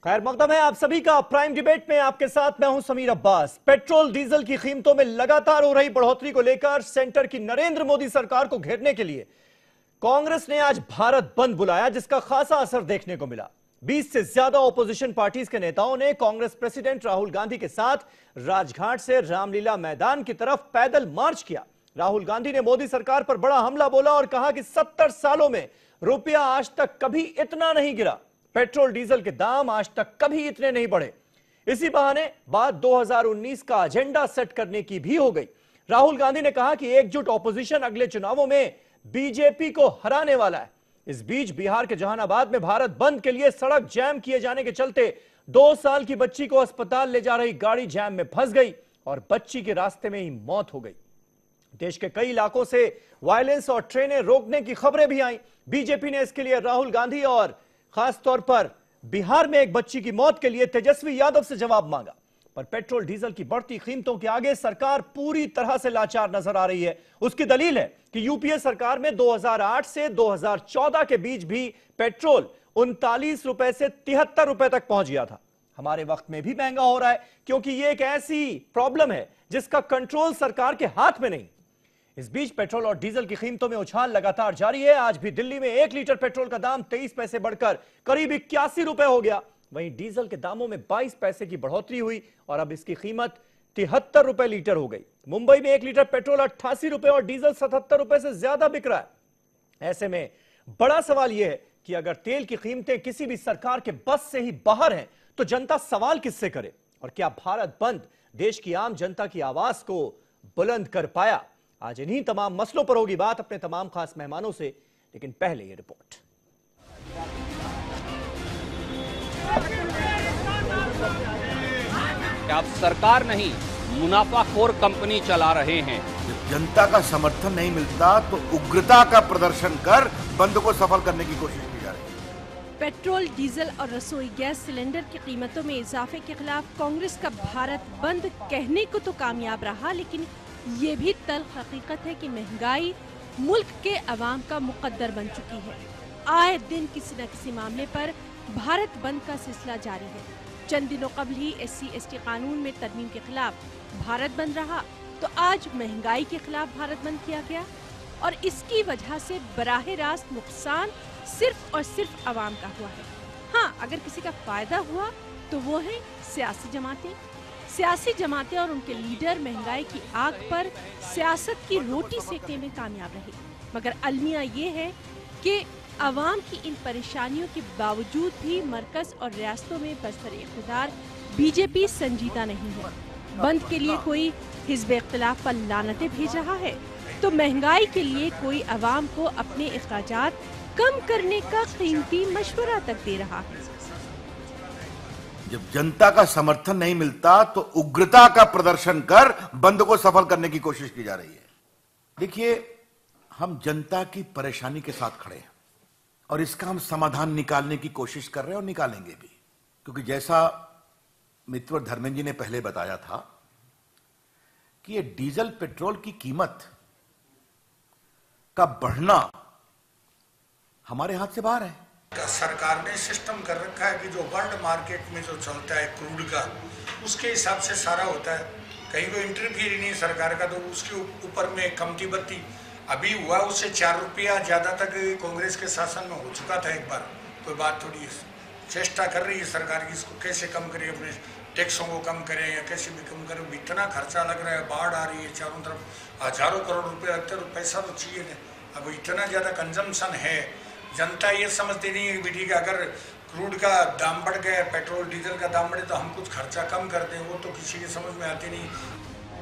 खैर मकदम है आप सभी का प्राइम डिबेट में। आपके साथ मैं हूं समीर अब्बास। पेट्रोल डीजल की कीमतों में लगातार हो रही बढ़ोतरी को लेकर सेंटर की नरेंद्र मोदी सरकार को घेरने के लिए कांग्रेस ने आज भारत बंद बुलाया, जिसका खासा असर देखने को मिला। 20 से ज्यादा ऑपोजिशन पार्टीज के नेताओं ने कांग्रेस प्रेसिडेंट राहुल गांधी के साथ राजघाट से रामलीला मैदान की तरफ पैदल मार्च किया। राहुल गांधी ने मोदी सरकार पर बड़ा हमला बोला और कहा कि 70 सालों में रुपया आज तक कभी इतना नहीं गिरा, पेट्रोल डीजल के दाम आज तक कभी इतने नहीं बढ़े। इसी बहाने बात 2019 का एजेंडा सेट करने की भी हो गई। राहुल गांधी ने कहा कि एकजुट ऑपोजिशन अगले चुनावों में बीजेपी को हराने वाला है। इस बीच बिहार के जहानाबाद में भारत बंद के लिए सड़क जैम किए जाने के चलते 2 साल की बच्ची को अस्पताल ले जा रही गाड़ी जैम में फंस गई और बच्ची के रास्ते में ही मौत हो गई। देश के कई इलाकों से वायलेंस और ट्रेनें रोकने की खबरें भी आई। बीजेपी ने इसके लिए राहुल गांधी और खास तौर पर बिहार में एक बच्ची की मौत के लिए तेजस्वी यादव से जवाब मांगा। पर पेट्रोल डीजल की बढ़ती कीमतों के आगे सरकार पूरी तरह से लाचार नजर आ रही है। उसकी दलील है कि यूपीए सरकार में 2008 से 2014 के बीच भी पेट्रोल 39 रुपए से 73 रुपए तक पहुंच गया था। हमारे वक्त में भी महंगा हो रहा है क्योंकि यह एक ऐसी प्रॉब्लम है जिसका कंट्रोल सरकार के हाथ में नहीं। इस बीच पेट्रोल और डीजल की कीमतों में उछाल लगातार जारी है। आज भी दिल्ली में 1 लीटर पेट्रोल का दाम 23 पैसे बढ़कर करीब 81 रुपए हो गया। वहीं डीजल के दामों में 22 पैसे की बढ़ोतरी हुई और अब इसकी कीमत 73 रुपए लीटर हो गई। मुंबई में 1 लीटर पेट्रोल 88 रुपए और डीजल 77 रुपए से ज्यादा बिक रहा है। ऐसे में बड़ा सवाल यह है कि अगर तेल की कीमतें किसी भी सरकार के बस से ही बाहर हैं, तो जनता सवाल किससे करे? और क्या भारत बंद देश की आम जनता की आवाज को बुलंद कर पाया? आज इन्हीं तमाम मसलों पर होगी बात अपने तमाम खास मेहमानों से, लेकिन पहले ये रिपोर्ट। आप सरकार नहीं, मुनाफाखोर कंपनी चला रहे हैं। जब जनता का समर्थन नहीं मिलता तो उग्रता का प्रदर्शन कर बंद को सफल करने की कोशिश की जा रही है। पेट्रोल, डीजल और रसोई गैस सिलेंडर की कीमतों में इजाफे के खिलाफ कांग्रेस का भारत बंद कहने को तो कामयाब रहा, लेकिन ये भी तल्ख हकीकत है कि महंगाई मुल्क के अवाम का मुकद्दर बन चुकी है। आए दिन किसी न किसी मामले पर भारत बंद का सिलसिला जारी है। चंद दिनों कबल ही SC/ST कानून में तरमीम के खिलाफ भारत बंद रहा, तो आज महंगाई के खिलाफ भारत बंद किया गया और इसकी वजह से बराह रास्त नुकसान सिर्फ और सिर्फ अवाम का हुआ है। हाँ, अगर किसी का फायदा हुआ तो वो है सियासी जमातें और उनके लीडर महंगाई की आग पर सियासत की रोटी सेकने में कामयाब रहे। मगर अलमिया ये है कि अवाम की इन परेशानियों के बावजूद भी मरकज और रियासतों में बस्तर इख्तिदार बीजेपी संजीदा नहीं है। बंद के लिए कोई हिज़्ब इख्तिलाफ पर लानतें भेज रहा है, तो महंगाई के लिए कोई अवाम को अपने अखराजात कम करने का कीमती मशवरा तक दे रहा है। जब जनता का समर्थन नहीं मिलता तो उग्रता का प्रदर्शन कर बंद को सफल करने की कोशिश की जा रही है। देखिए, हम जनता की परेशानी के साथ खड़े हैं और इसका हम समाधान निकालने की कोशिश कर रहे हैं और निकालेंगे भी, क्योंकि जैसा मित्र धर्मेंद्र जी ने पहले बताया था कि ये डीजल पेट्रोल की कीमत का बढ़ना हमारे हाथ से बाहर है। सरकार ने सिस्टम कर रखा है कि जो वर्ल्ड मार्केट में जो चलता है क्रूड का, उसके हिसाब से सारा होता है। कहीं कोई इंटरफियर ही नहीं सरकार का, तो उसके ऊपर में कमती बत्ती अभी हुआ, उससे 4 रुपया ज़्यादा तक कांग्रेस के शासन में हो चुका था एक बार। कोई बात थोड़ी है, चेष्टा कर रही है सरकार की इसको कैसे कम करें, अपने टैक्सों को कम करें या कैसे भी कम करें। इतना खर्चा लग रहा है, बाढ़ आ रही है चारों तरफ, हजारों करोड़ रुपये लगते हैं, तो पैसा तो चाहिए नहीं। अब इतना ज़्यादा कंजम्पशन है, जनता ये समझती नहीं है बेटी कि अगर क्रूड का दाम बढ़ गया, पेट्रोल डीजल का दाम बढ़े तो हम कुछ खर्चा कम कर दें, वो तो किसी के समझ में आती नहीं।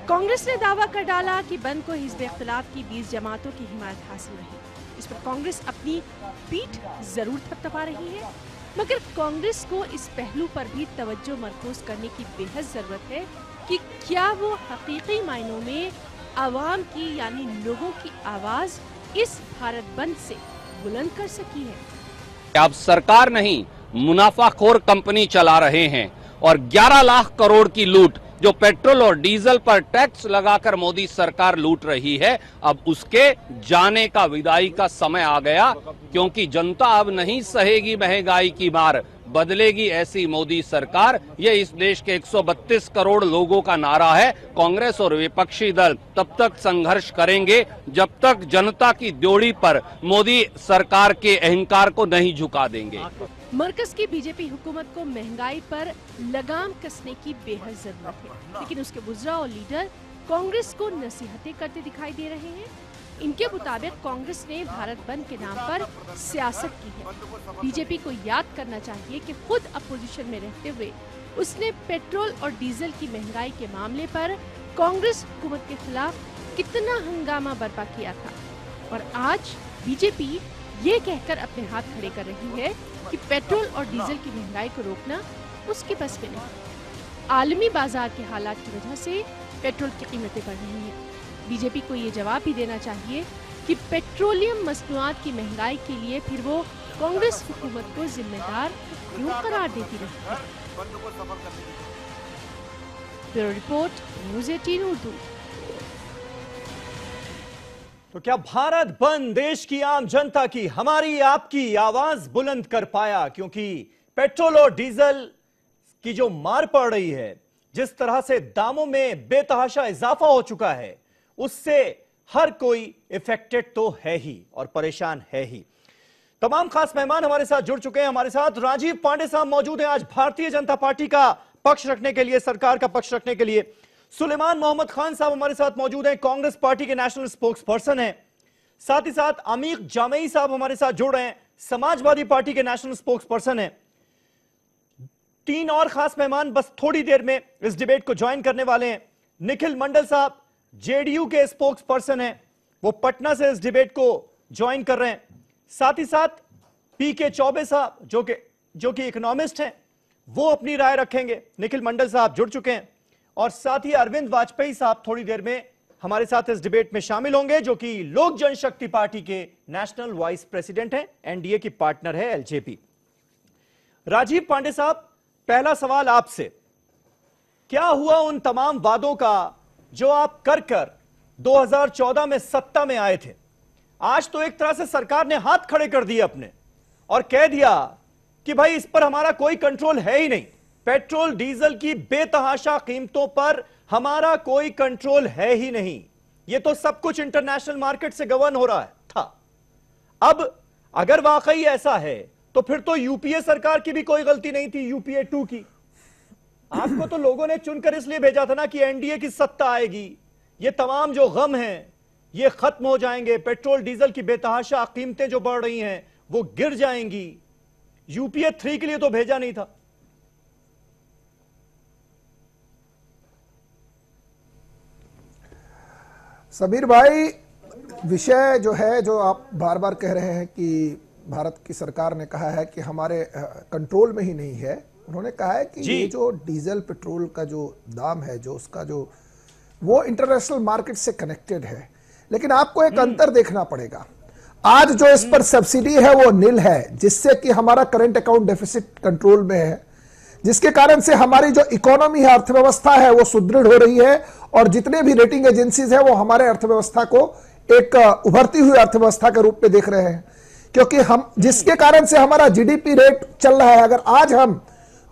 कांग्रेस ने दावा कर डाला कि बंद को हिज़्ब इख्तिलाफ की 20 जमातों की हिमायत हासिल रही। इस पर कांग्रेस अपनी पीठ जरूर थपथपा रही है, मगर कांग्रेस को इस पहलू पर भी तवज्जो मरकूज करने की बेहद जरूरत है कि क्या वो हकीकी मायनों में आवाम की यानी लोगों की आवाज इस भारत बंद से बुलंद कर सकी है। आप सरकार नहीं, मुनाफाखोर कंपनी चला रहे हैं और 11 लाख करोड़ की लूट जो पेट्रोल और डीजल पर टैक्स लगाकर मोदी सरकार लूट रही है, अब उसके जाने का विदाई का समय आ गया, क्योंकि जनता अब नहीं सहेगी महंगाई की मार। बदलेगी ऐसी मोदी सरकार, ये इस देश के 132 करोड़ लोगों का नारा है। कांग्रेस और विपक्षी दल तब तक संघर्ष करेंगे जब तक जनता की ड्योढ़ी पर मोदी सरकार के अहंकार को नहीं झुका देंगे। मरकज की बीजेपी हुकूमत को महंगाई पर लगाम कसने की बेहद जरूरत है, लेकिन उसके बुज़रा और लीडर कांग्रेस को नसीहतें करते दिखाई दे रहे हैं। इनके मुताबिक कांग्रेस ने भारत बंद के नाम पर सियासत की है। बीजेपी को याद करना चाहिए कि खुद अपोजिशन में रहते हुए उसने पेट्रोल और डीजल की महंगाई के मामले पर कांग्रेस हुकूमत के खिलाफ कितना हंगामा बर्पा किया था, और आज बीजेपी ये कहकर अपने हाथ खड़े कर रही है कि पेट्रोल और डीजल की महंगाई को रोकना उसके बस में नहीं। आलमी बाजार के हालात की वजह से पेट्रोल की कीमतें बढ़ रही हैं। बीजेपी को ये जवाब भी देना चाहिए कि पेट्रोलियम मसनूआत की महंगाई के लिए फिर वो कांग्रेस हुकूमत को जिम्मेदार क्यों करार देती रही है। Bureau report, news 18 Urdu. तो क्या भारत बंद देश की आम जनता की, हमारी आपकी आवाज बुलंद कर पाया? क्योंकि पेट्रोल और डीजल की जो मार पड़ रही है, जिस तरह से दामों में बेतहाशा इजाफा हो चुका है, उससे हर कोई इफेक्टेड तो है ही और परेशान है ही। तमाम खास मेहमान हमारे साथ जुड़ चुके हैं। हमारे साथ राजीव पांडे साहब मौजूद हैं, आज भारतीय जनता पार्टी का पक्ष रखने के लिए, सरकार का पक्ष रखने के लिए। सुलेमान मोहम्मद खान साहब हमारे साथ मौजूद हैं, कांग्रेस पार्टी के नेशनल स्पोक्स पर्सन हैं। साथ ही साथ अमीक जामई साहब हमारे साथ जुड़ रहे हैं, समाजवादी पार्टी के नेशनल स्पोक्स पर्सन हैं। तीन और खास मेहमान बस थोड़ी देर में इस डिबेट को ज्वाइन करने वाले हैं। निखिल मंडल साहब जेडीयू के स्पोक्स पर्सन हैं, वो पटना से इस डिबेट को ज्वाइन कर रहे हैं। साथ ही साथ पीके चौबे साहब जो कि इकोनॉमिस्ट हैं, वो अपनी राय रखेंगे। निखिल मंडल साहब जुड़ चुके हैं, और साथ ही अरविंद वाजपेयी साहब थोड़ी देर में हमारे साथ इस डिबेट में शामिल होंगे, जो कि लोक जनशक्ति पार्टी के नेशनल वाइस प्रेसिडेंट हैं, एनडीए की पार्टनर है एलजेपी। राजीव पांडे साहब, पहला सवाल आपसे, क्या हुआ उन तमाम वादों का जो आप कर 2014 में सत्ता में आए थे? आज तो एक तरह से सरकार ने हाथ खड़े कर दिए अपने और कह दिया कि भाई इस पर हमारा कोई कंट्रोल है ही नहीं। पेट्रोल डीजल की बेतहाशा कीमतों पर हमारा कोई कंट्रोल है ही नहीं। यह तो सब कुछ इंटरनेशनल मार्केट से गवर्न हो रहा है था। अब अगर वाकई ऐसा है तो फिर तो यूपीए सरकार की भी कोई गलती नहीं थी, यूपीए 2 की। आपको तो लोगों ने चुनकर इसलिए भेजा था ना कि एनडीए की सत्ता आएगी, ये तमाम जो गम हैं ये खत्म हो जाएंगे, पेट्रोल डीजल की बेतहाशा कीमतें जो बढ़ रही हैं वो गिर जाएंगी। यूपीए 3 के लिए तो भेजा नहीं था। समीर भाई, विषय जो है, जो आप बार बार कह रहे हैं कि भारत की सरकार ने कहा है कि हमारे कंट्रोल में ही नहीं है। उन्होंने कहा है कि ये जो डीजल पेट्रोल का जो दाम है, जो उसका जो वो इंटरनेशनल मार्केट से कनेक्टेड है, लेकिन आपको एक अंतर देखना पड़ेगा। आज जो इस पर सब्सिडी है वो नील है, जिससे कि हमारा करंट अकाउंट डेफिसिट कंट्रोल में है, जिसके कारण से हमारी जो इकोनॉमी है, अर्थव्यवस्था है, वो सुदृढ़ हो रही है। और जितने भी रेटिंग एजेंसीज है वो हमारे अर्थव्यवस्था को एक उभरती हुई अर्थव्यवस्था के रूप में देख रहे हैं, क्योंकि हम जिसके कारण से हमारा जीडीपी रेट चल रहा है। अगर आज हम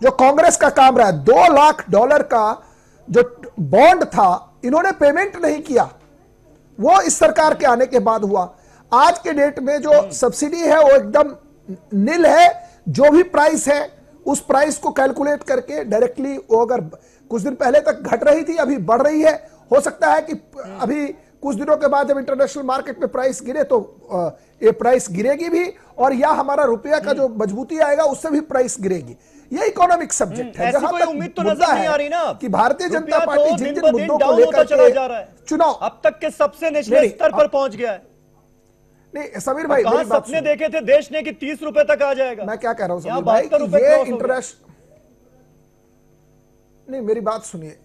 जो कांग्रेस का काम रहा है, $2 लाख का जो बॉन्ड था, इन्होंने पेमेंट नहीं किया, वो इस सरकार के आने के बाद हुआ। आज के डेट में जो सब्सिडी है वो एकदम नील है। जो भी प्राइस है उस प्राइस को कैलकुलेट करके डायरेक्टली, वो अगर कुछ दिन पहले तक घट रही थी, अभी बढ़ रही है। हो सकता है कि अभी कुछ दिनों के बाद जब इंटरनेशनल मार्केट में प्राइस गिरे तो ये प्राइस गिरेगी भी, और या हमारा रुपया का जो मजबूती आएगा उससे भी प्राइस गिरेगी। ये इकोनॉमिक सब्जेक्ट है। जहां तक उम्मीद तो नजर नहीं आ रही ना कि भारतीय जनता पार्टी जिन जिन मुद्दों को लेकर चुनाव अब तक के सबसे निचले स्तर पर पहुंच गया है। नहीं समीर भाई, कहां सपने देखे थे देश ने कि 30 रुपए तक आ जाएगा। मैं क्या कह रहा हूं समीर भाई, ये इंटरनेशनल, नहीं मेरी बात सुनिए।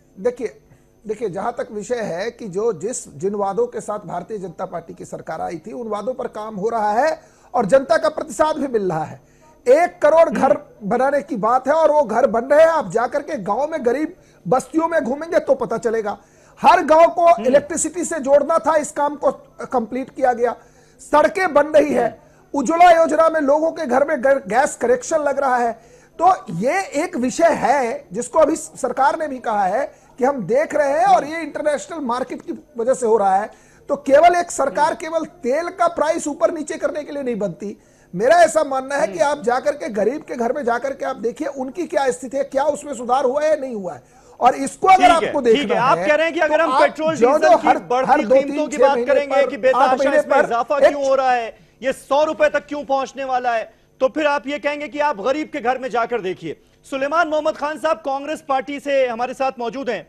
देखिए जहां तक विषय है कि जिन वादों के साथ भारतीय जनता पार्टी की सरकार आई थी, उन वादों पर काम हो रहा है और जनता का प्रतिसाद भी मिल रहा है। 1 करोड़ घर बनाने की बात है और वो घर बन रहे हैं। आप जाकर के गांव में गरीब बस्तियों में घूमेंगे तो पता चलेगा। हर गांव को इलेक्ट्रिसिटी से जोड़ना था, इस काम को कंप्लीट किया गया। सड़कें बन रही है, उज्ज्वला योजना में लोगों के घर में गैस कनेक्शन लग रहा है। तो ये एक विषय है जिसको अभी सरकार ने भी कहा है कि हम देख रहे हैं और ये इंटरनेशनल मार्केट की वजह से हो रहा है। तो केवल एक सरकार केवल तेल का प्राइस ऊपर नीचे करने के लिए नहीं बनती। मेरा ऐसा मानना है कि आप जाकर के गरीब के घर में जाकर के आप देखिए उनकी क्या स्थिति है, क्या उसमें सुधार हुआ है नहीं हुआ है। और इसको अगर आपको देखना है, आप कह रहे हैं कि अगर तो हम पेट्रोल डीजल की बढ़ती कीमतों की बात करेंगे कि बेतहाशा इसमें इजाफा क्यों हो रहा है, ये 100 रुपए तक क्यों पहुंचने वाला है, तो फिर आप ये कहेंगे कि आप गरीब के घर में जाकर देखिए। सुलेमान मोहम्मद खान साहब कांग्रेस पार्टी से हमारे साथ मौजूद हैं।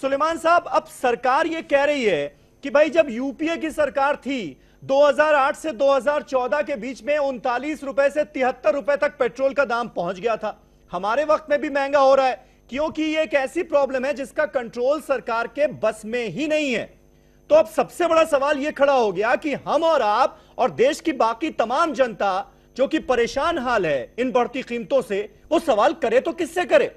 सुलेमान साहब, अब सरकार ये कह रही है कि भाई जब यूपीए की सरकार थी 2008 से 2014 के बीच में 39 रुपए से 73 रुपए तक पेट्रोल का दाम पहुंच गया था। हमारे वक्त में भी महंगा हो रहा है क्योंकि ये एक ऐसी प्रॉब्लम है जिसका कंट्रोल सरकार के बस में ही नहीं है। तो अब सबसे बड़ा सवाल यह खड़ा हो गया कि हम और आप और देश की बाकी तमाम जनता जो कि परेशान हाल है इन बढ़ती कीमतों से, वो सवाल करे तो किससे करे?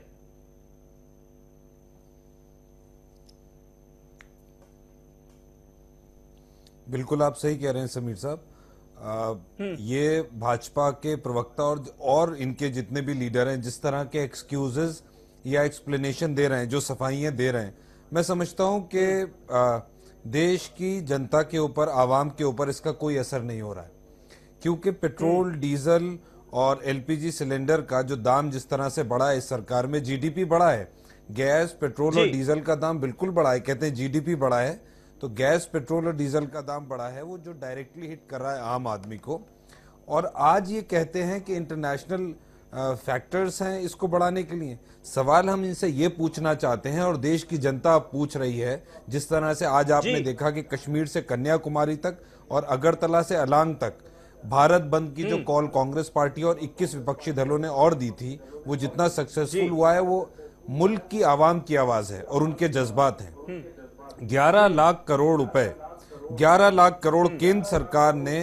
बिल्कुल आप सही कह रहे हैं समीर साहब। ये भाजपा के प्रवक्ता और इनके जितने भी लीडर हैं जिस तरह के एक्सक्यूजेस या एक्सप्लेनेशन दे रहे हैं, जो सफाइयां दे रहे हैं, मैं समझता हूं कि देश की जनता के ऊपर, आवाम के ऊपर इसका कोई असर नहीं हो रहा है। क्योंकि पेट्रोल, डीजल और एलपीजी सिलेंडर का जो दाम जिस तरह से बढ़ा है इस सरकार में, जीडीपी बढ़ा है। गैस, पेट्रोल और डीजल का दाम बिल्कुल बढ़ा है। कहते हैं जीडीपी बढ़ा है, तो गैस, पेट्रोल और डीजल का दाम बढ़ा है, वो जो डायरेक्टली हिट कर रहा है आम आदमी को। और आज ये कहते हैं कि इंटरनेशनल फैक्टर्स हैं इसको बढ़ाने के लिए। सवाल हम इनसे ये पूछना चाहते हैं और देश की जनता पूछ रही है, जिस तरह से आज आपने देखा कि कश्मीर से कन्याकुमारी तक और अगरतला से अलांग तक भारत बंद की जो कॉल कांग्रेस पार्टी और 21 विपक्षी दलों ने और दी थी, वो जितना सक्सेसफुल हुआ है वो मुल्क की आवाम की आवाज है और उनके जज्बात हैं। 11 लाख करोड़ रुपए, 11 लाख करोड़ केंद्र सरकार ने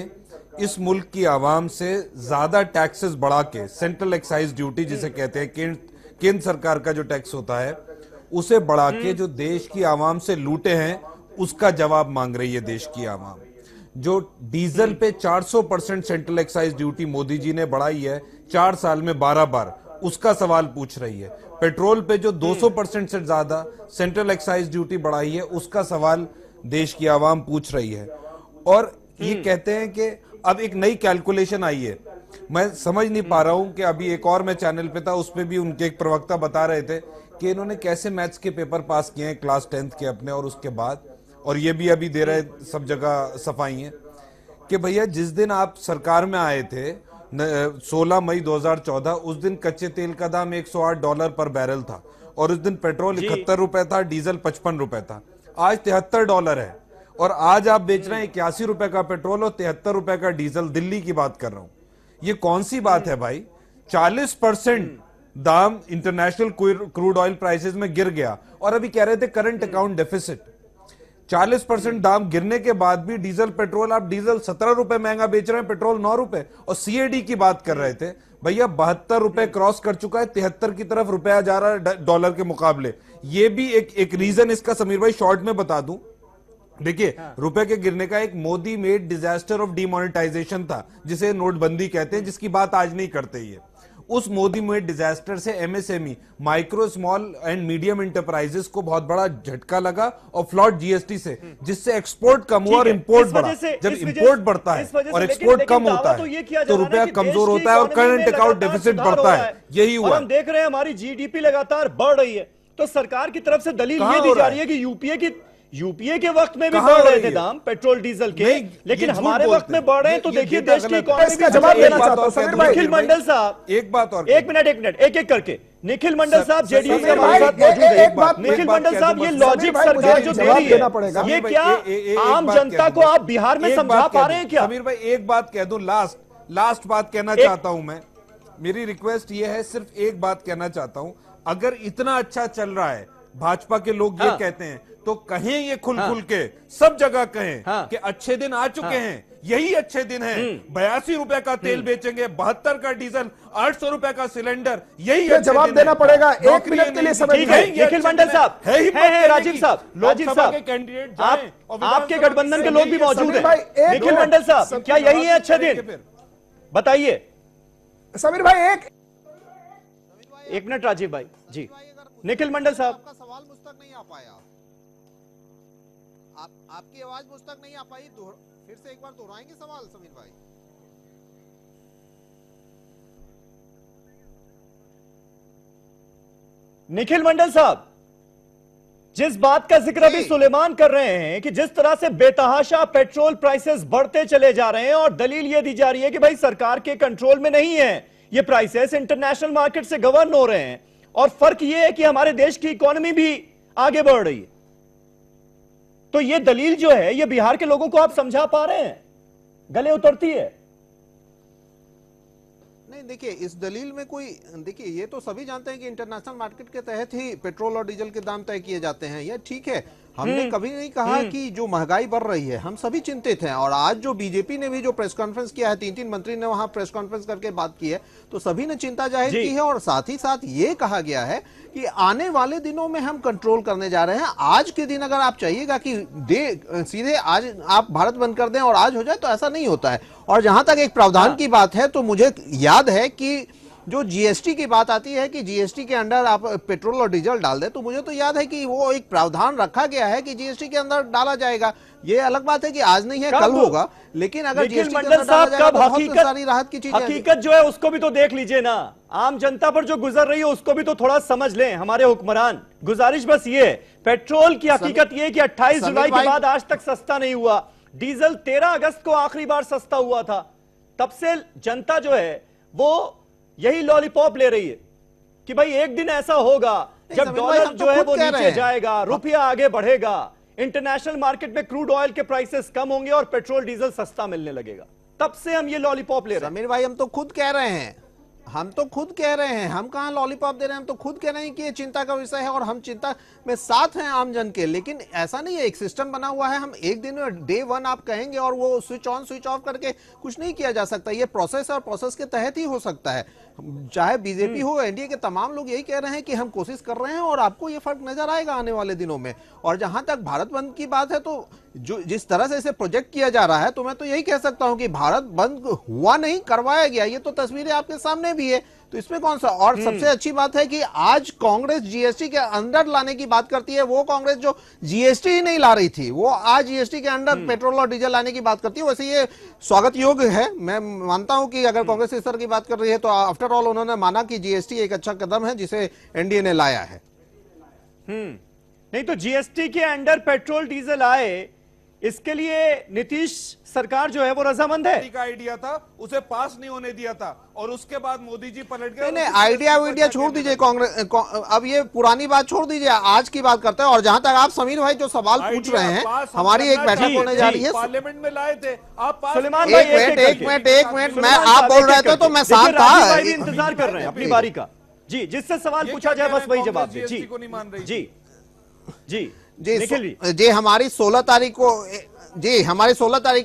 इस मुल्क की आवाम से ज्यादा टैक्सेस बढ़ा के, सेंट्रल एक्साइज ड्यूटी जिसे कहते हैं, केंद्र सरकार का जो टैक्स होता है उसे बढ़ा के जो देश की आवाम से लूटे हैं उसका जवाब मांग रही है देश की आवाम। जो डीजल पे 400% central excise duty Modi ji ने बढ़ाई है 4 साल में 12 बार, उसका सवाल पूछ रही है। पेट्रोल पे जो 200% से ज्यादा सेंट्रल एक्साइज ड्यूटी बढ़ाई है उसका सवाल देश की आवाम पूछ रही है। और ये कहते हैं कि अब एक नई कैलकुलेशन आई है। मैं समझ नहीं पा रहा हूं कि अभी एक और मैं चैनल पे था, उसपे भी उनके एक प्रवक्ता बता रहे थे कि इन्होंने कैसे मैथ्स के पेपर पास किए हैं क्लास 10th के अपने, और उसके बाद, और ये भी अभी दे रहे सब जगह सफाई है कि भैया जिस दिन आप सरकार में आए थे 16 मई 2014, उस दिन कच्चे तेल का दाम $108 पर बैरल था और उस दिन पेट्रोल 71 रुपए था, डीजल 55 रुपए था। आज $73 है और आज आप बेच रहे हैं 81 रुपए का पेट्रोल और 73 रुपए का डीजल। दिल्ली की बात कर रहा हूं। ये कौन सी बात है भाई? 40% दाम इंटरनेशनल क्रूड ऑयल प्राइसेस में गिर गया और अभी कह रहे थे करंट अकाउंट डेफिसिट। 40% दाम गिरने के बाद भी डीजल, पेट्रोल, आप डीजल 17 रुपए महंगा बेच रहे हैं, पेट्रोल 9 रुपए। और सीएडी की बात कर रहे थे भैया, 72 रुपए क्रॉस कर चुका है, 73 की तरफ रुपया जा रहा है डॉलर के मुकाबले। ये भी एक रीजन इसका समीर भाई शॉर्ट में बता दूं। देखिए, रुपए के गिरने का एक Modi made disaster of demonetisation था जिसे नोटबंदी कहते हैं, जिसकी बात आज नहीं करते ये। उस मोदी मेड डिजास्टर से MSME, micro small and medium enterprises को बहुत बड़ा झटका लगा और फ्लॉट जीएसटी से, जिससे एक्सपोर्ट कम हुआ और इंपोर्ट बढ़ा। जब इंपोर्ट बढ़ता है और एक्सपोर्ट कम होता है तो रुपया कमजोर होता है और करंट अकाउंट डेफिसिट बढ़ता है। यही हुआ। हम देख रहे हैं हमारी जीडीपी लगातार बढ़ रही है। तो सरकार की तरफ से दलील ये दी जा रही है कि यूपीए के वक्त में भी बढ़ रहे थे दाम पेट्रोल डीजल के, लेकिन हमारे वक्त में बढ़ रहे हैं। तो देखिए देश की इकोनॉमी का जवाब देना चाहता हूं निखिल मंडल साहब। एक बात और, एक मिनट एक एक करके। निखिल मंडल साहब जेडीयू के हमारे साथ मौजूद है। निखिल मंडल साहब, ये लॉजिक सरकार जो दे रही है, ये क्या आम जनता को आप बिहार में समझा पा रहे हैं क्या? समीर भाई एक बात कह दूं, लास्ट बात कहना चाहता हूं मैं। मेरी रिक्वेस्ट ये है, सिर्फ एक बात कहना चाहता हूं। अगर इतना अच्छा चल रहा है, भाजपा के लोग ये कहते हैं, तो कहें ये खुल के, सब जगह कहें कि अच्छे दिन आ चुके हैं। यही अच्छे दिन है। 82 रुपए का तेल बेचेंगे, 72 का डीजल, 800 रुपए का सिलेंडर। यही जवाब देना पड़ेगा। 1 मिनट के लिए समय निखिल मंडल साहब है, राजीव साहब कैंडिडेट, आपके गठबंधन के लोग भी मौजूद हैं। निखिल मंडल साहब, क्या यही है अच्छे दिन? बताइए समीर भाई। एक मिनट राजीव भाई जी। निखिल मंडल साहब, आपका सवाल मुझ तक नहीं आ पाया, आपकी आवाज मुझ तक नहीं आ पाई, फिर से एक बार दोहराएंगे सवाल समीर भाई? निखिल मंडल साहब, जिस बात का जिक्र अभी सुलेमान कर रहे हैं कि जिस तरह से बेतहाशा पेट्रोल प्राइसेस बढ़ते चले जा रहे हैं और दलील यह दी जा रही है कि भाई सरकार के कंट्रोल में नहीं है ये प्राइसेस, इंटरनेशनल मार्केट से गवर्न हो रहे हैं, और फर्क यह है कि हमारे देश की इकोनॉमी भी आगे बढ़ रही है, तो यह दलील जो है ये बिहार के लोगों को आप समझा पा रहे हैं? गले उतरती है? नहीं, देखिए इस दलील में कोई, देखिए ये तो सभी जानते हैं कि इंटरनेशनल मार्केट के तहत ही पेट्रोल और डीजल के दाम तय किए जाते हैं, ये ठीक है। हमने कभी नहीं कहा कि जो महंगाई बढ़ रही है, हम सभी चिंतित हैं। और आज जो बीजेपी ने भी जो प्रेस कॉन्फ्रेंस किया है, 3 मंत्री ने वहां प्रेस कॉन्फ्रेंस करके बात की है, तो सभी ने चिंता जाहिर की है। और साथ ही साथ ये कहा गया है कि आने वाले दिनों में हम कंट्रोल करने जा रहे हैं। आज के दिन अगर आप चाहिएगा कि सीधे आज आप भारत बंद कर दें और आज हो जाए, तो ऐसा नहीं होता है। और जहां तक एक प्रावधान की बात है, तो मुझे याद है कि जो जीएसटी की बात आती है कि जीएसटी के अंदर आप पेट्रोल और डीजल डाल दें, तो मुझे तो याद है कि वो एक प्रावधान रखा गया है कि जीएसटी के अंदर डाला जाएगा। ये अलग बात है कि आज नहीं है, कल होगा, लेकिन अगर जीएसटी के अंदर डाला जाएगा तो बहुत सारी राहत की चीजें। हकीकत जो है उसको भी तो देख लीजिए ना, आम जनता पर जो गुजर रही है उसको भी तो थोड़ा समझ लें हमारे हुक्मरान। गुजारिश बस ये, पेट्रोल की हकीकत ये कि 28 जुलाई के बाद आज तक सस्ता नहीं हुआ। डीजल 13 अगस्त को आखिरी बार सस्ता हुआ था। तब से जनता जो है वो यही लॉलीपॉप ले रही है कि भाई एक दिन ऐसा होगा जब डॉलर जो है वो नीचे जाएगा, रुपया आगे बढ़ेगा, इंटरनेशनल मार्केट में क्रूड ऑयल के प्राइसेस कम होंगे और पेट्रोल डीजल सस्ता मिलने लगेगा। तब से हम ये लॉलीपॉप ले रहे हैं। समीर भाई, हम तो खुद कह रहे हैं, हम कहां लॉलीपॉप दे रहे हैं, हम तो खुद कह रहे हैं कि ये चिंता का विषय है और हम चिंता में साथ हैं आम जन के। लेकिन ऐसा नहीं है, एक सिस्टम बना हुआ है, हम एक दिन डे 1 आप कहेंगे और वो स्विच ऑन स्विच ऑफ करके कुछ नहीं किया जा सकता। ये प्रोसेस और प्रोसेस के तहत ही हो सकता है। चाहे बीजेपी हो, एनडीए के तमाम लोग यही कह रहे हैं कि हम कोशिश कर रहे हैं और आपको ये फर्क नजर आएगा आने वाले दिनों में। और जहां तक भारत बंद की बात है, तो जो जिस तरह से इसे प्रोजेक्ट किया जा रहा है, तो मैं तो यही कह सकता हूं कि भारत बंद हुआ नहीं, करवाया गया। ये तो तस्वीरें आपके सामने भी है, तो इसमें कौन सा। और सबसे अच्छी बात है कि आज कांग्रेस जीएसटी के अंदर लाने की बात करती है। वो कांग्रेस जो जीएसटी ही नहीं ला रही थी, वो आज जीएसटी के अंदर पेट्रोल और डीजल लाने की बात करती है। वैसे ये स्वागत योग्य है। मैं मानता हूं कि अगर कांग्रेस इस तरह की बात कर रही है, तो आफ्टर ऑल उन्होंने माना कि जीएसटी एक अच्छा कदम है जिसे एनडीए ने लाया है। नहीं तो जीएसटी के अंडर पेट्रोल डीजल आए, इसके लिए नीतीश सरकार जो है वो रजामंद है। का आइडिया था, उसे पास नहीं होने दिया था, और उसके बाद मोदी जी पलट गए। नहीं, आइडिया छोड़ दीजिए कांग्रेस, अब ये पुरानी बात छोड़ दीजिए, आज की बात करते हैं। और जहां तक आप समीर भाई जो सवाल पूछ रहे हैं, हमारी एक बैठक होने जा रही है, पार्लियामेंट में लाए थे आप। एक मिनट, मैं आप बोल रहे थे तो मैं शांत था। इंतजार कर रहे हैं अपनी बारी का। जी, जिससे सवाल पूछा जाए बस वही जवाब दे। जी जी जी, हमारी 16 तारीख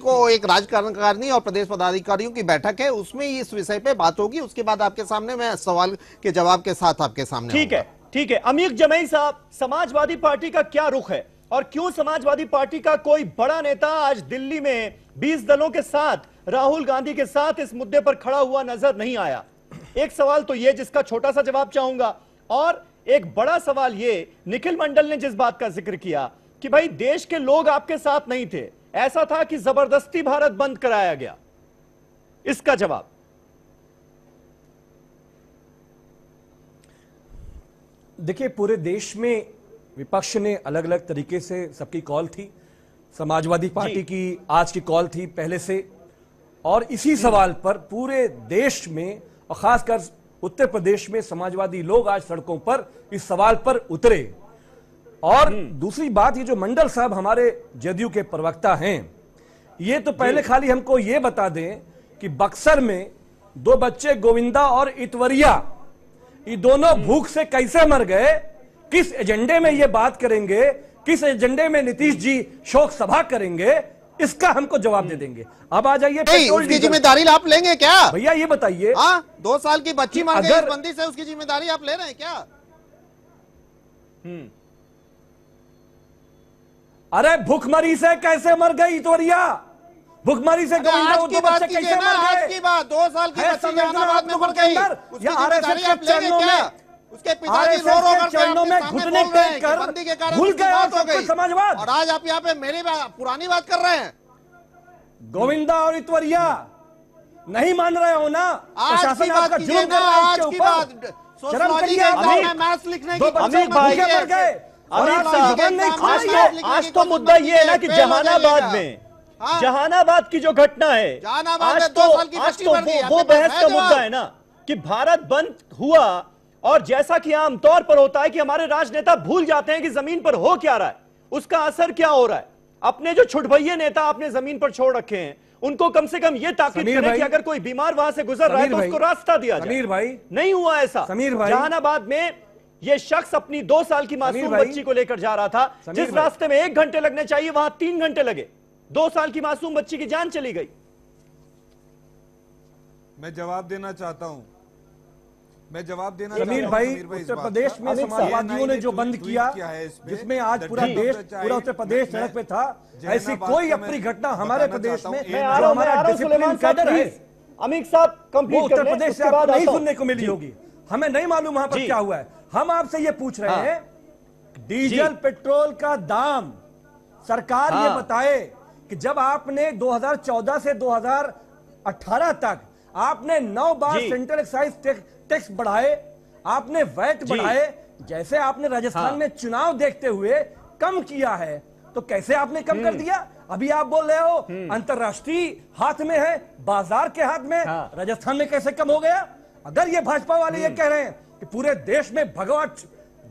को एक राज्यकारिणी और प्रदेश पदाधिकारियों की बैठक है, उसमें इस विषय पे बात होगी। उसके बाद आपके सामने मैं सवाल के जवाब के साथ आपके सामने। ठीक है। अमीर जमई साहब, समाजवादी पार्टी का क्या रुख है और क्यों समाजवादी पार्टी का कोई बड़ा नेता आज दिल्ली में 20 दलों के साथ राहुल गांधी के साथ इस मुद्दे पर खड़ा हुआ नजर नहीं आया? एक सवाल तो ये जिसका छोटा सा जवाब चाहूंगा, और एक बड़ा सवाल ये, निखिल मंडल ने जिस बात का जिक्र किया कि भाई देश के लोग आपके साथ नहीं थे, ऐसा था कि जबरदस्ती भारत बंद कराया गया, इसका जवाब। देखिए, पूरे देश में विपक्ष ने अलग अलग तरीके से, सबकी कॉल थी। समाजवादी पार्टी की आज की कॉल थी पहले से, और इसी सवाल पर पूरे देश में और खासकर उत्तर प्रदेश में समाजवादी लोग आज सड़कों पर इस सवाल पर उतरे। और दूसरी बात, ये जो मंडल साहब हमारे जदयू के प्रवक्ता हैं, ये तो पहले खाली हमको ये बता दें कि बक्सर में 2 बच्चे गोविंदा और इतवरिया, ये दोनों भूख से कैसे मर गए, किस एजेंडे में ये बात करेंगे, किस एजेंडे में नीतीश जी शोक सभा करेंगे, इसका हमको जवाब दे देंगे। अब आ जाइए, उसकी जिम्मेदारी आप लेंगे क्या भैया, ये बताइए। 2 साल की बच्ची मर गई इस बंदी से, उसकी जिम्मेदारी आप ले रहे हैं क्या? अरे भूखमरी से कैसे मर गई इतवरिया, भूखमरी से गोविंदा, आज की बात कीजिए ना, आज की बात 2 साल की बच्ची जहानाबाद में मर गई, उसकी जिम्मेदारी आप लेंगे क्या? उसके पिताजी रो रो करके चरणों में आपके घुटने सामने बोल रहे हैं टेक कि कर बंदी के कारण भूल उसकी गए मौत हो हो तो गई। समाजवाद। और आज आप यहाँ पे मेरी पुरानी बात कर रहे हैं। गोविंदा और इतवरिया नहीं मान रहे हो ना? आज की प्रशासन बात आपका कीजिए जुल्म ना, कर रहा है आज इसके की ऊपर। बात शर्म सोशियोलॉजी करिए के आप। एग्जाम में मैथ्स लिखने दो की बच्चे अमीर भाई भूखे मर गए और अमीर आप साहब, जबान नहीं खोल आज रही है। आज तो मुद्दा ये है ना कि जहानाबाद में, हाँ। जहानाबाद की जो घटना है, जहानाबाद आज में तो 2 साल की आज बच्ची तो मर गई। वो आपके पास बहस है का जवाब? मुद्दा है ना कि भारत बंद हुआ, और जैसा कि आमतौर पर होता है कि हमारे राजनेता भूल जाते हैं कि जमीन पर हो क्या रहा है, उसका असर क्या हो रहा है। अपने जो छुटभइये नेता आपने जमीन पर छोड़ रखे हैं, उनको कम से कम ये ताकीद करें कि अगर कोई बीमार वहां से गुजर रहा है तो उसको रास्ता दिया जाए। समीर भाई, नहीं हुआ ऐसा। समीर भाई, जहानाबाद में ये शख्स अपनी 2 साल की मासूम बच्ची को लेकर जा रहा था, जिस रास्ते में 1 घंटे लगने चाहिए वहां 3 घंटे लगे। 2 साल की मासूम बच्ची की जान चली गई। मैं जवाब देना चाहता हूं। समीर भाई, उत्तर प्रदेश में समाजवादियों ने जो बंद किया, जिसमें आज पूरा देश, पूरा उत्तर प्रदेश सड़क पे था, ऐसी कोई अपनी घटना हमारे प्रदेश में जो हमारा डिसिप्लिन कैडर है, अमीर साहब कंप्लीट उत्तर प्रदेश से आपको नहीं सुनने को मिली होगी। हमें नहीं मालूम वहां पर क्या हुआ है। हम आपसे ये पूछ रहे हैं, डीजल पेट्रोल का दाम सरकार ये बताए कि जब आपने 2014 से 2018 तक आपने 9 बार सेंट्रल एक्साइज टैक्स बढ़ाए, आपने वैट बढ़ाए, जैसे आपने राजस्थान में चुनाव देखते हुए कम किया है, तो कैसे आपने कम कर दिया? अभी आप बोल रहे हो अंतरराष्ट्रीय हाथ में है, बाजार के हाथ में, राजस्थान में कैसे कम हो गया? अगर ये भाजपा वाले ये कह रहे हैं कि पूरे देश में भगवा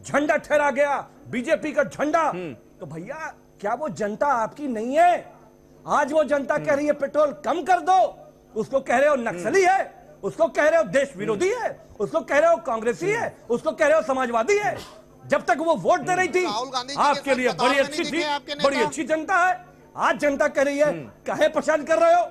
झंडा ठहरा गया, बीजेपी का झंडा, तो भैया क्या वो जनता आपकी नहीं है? आज वो जनता कह रही है पेट्रोल कम कर दो, उसको कह रहे हो नक्सली है, उसको कह रहे हो देश विरोधी है, उसको कह रहे हो कांग्रेसी है, उसको कह रहे हो समाजवादी है। जब तक वो वोट दे रही थी आपके लिए बड़ी अच्छी थी, बड़ी अच्छी जनता है। आज जनता कह रही है काहे परेशान कर रहे हो?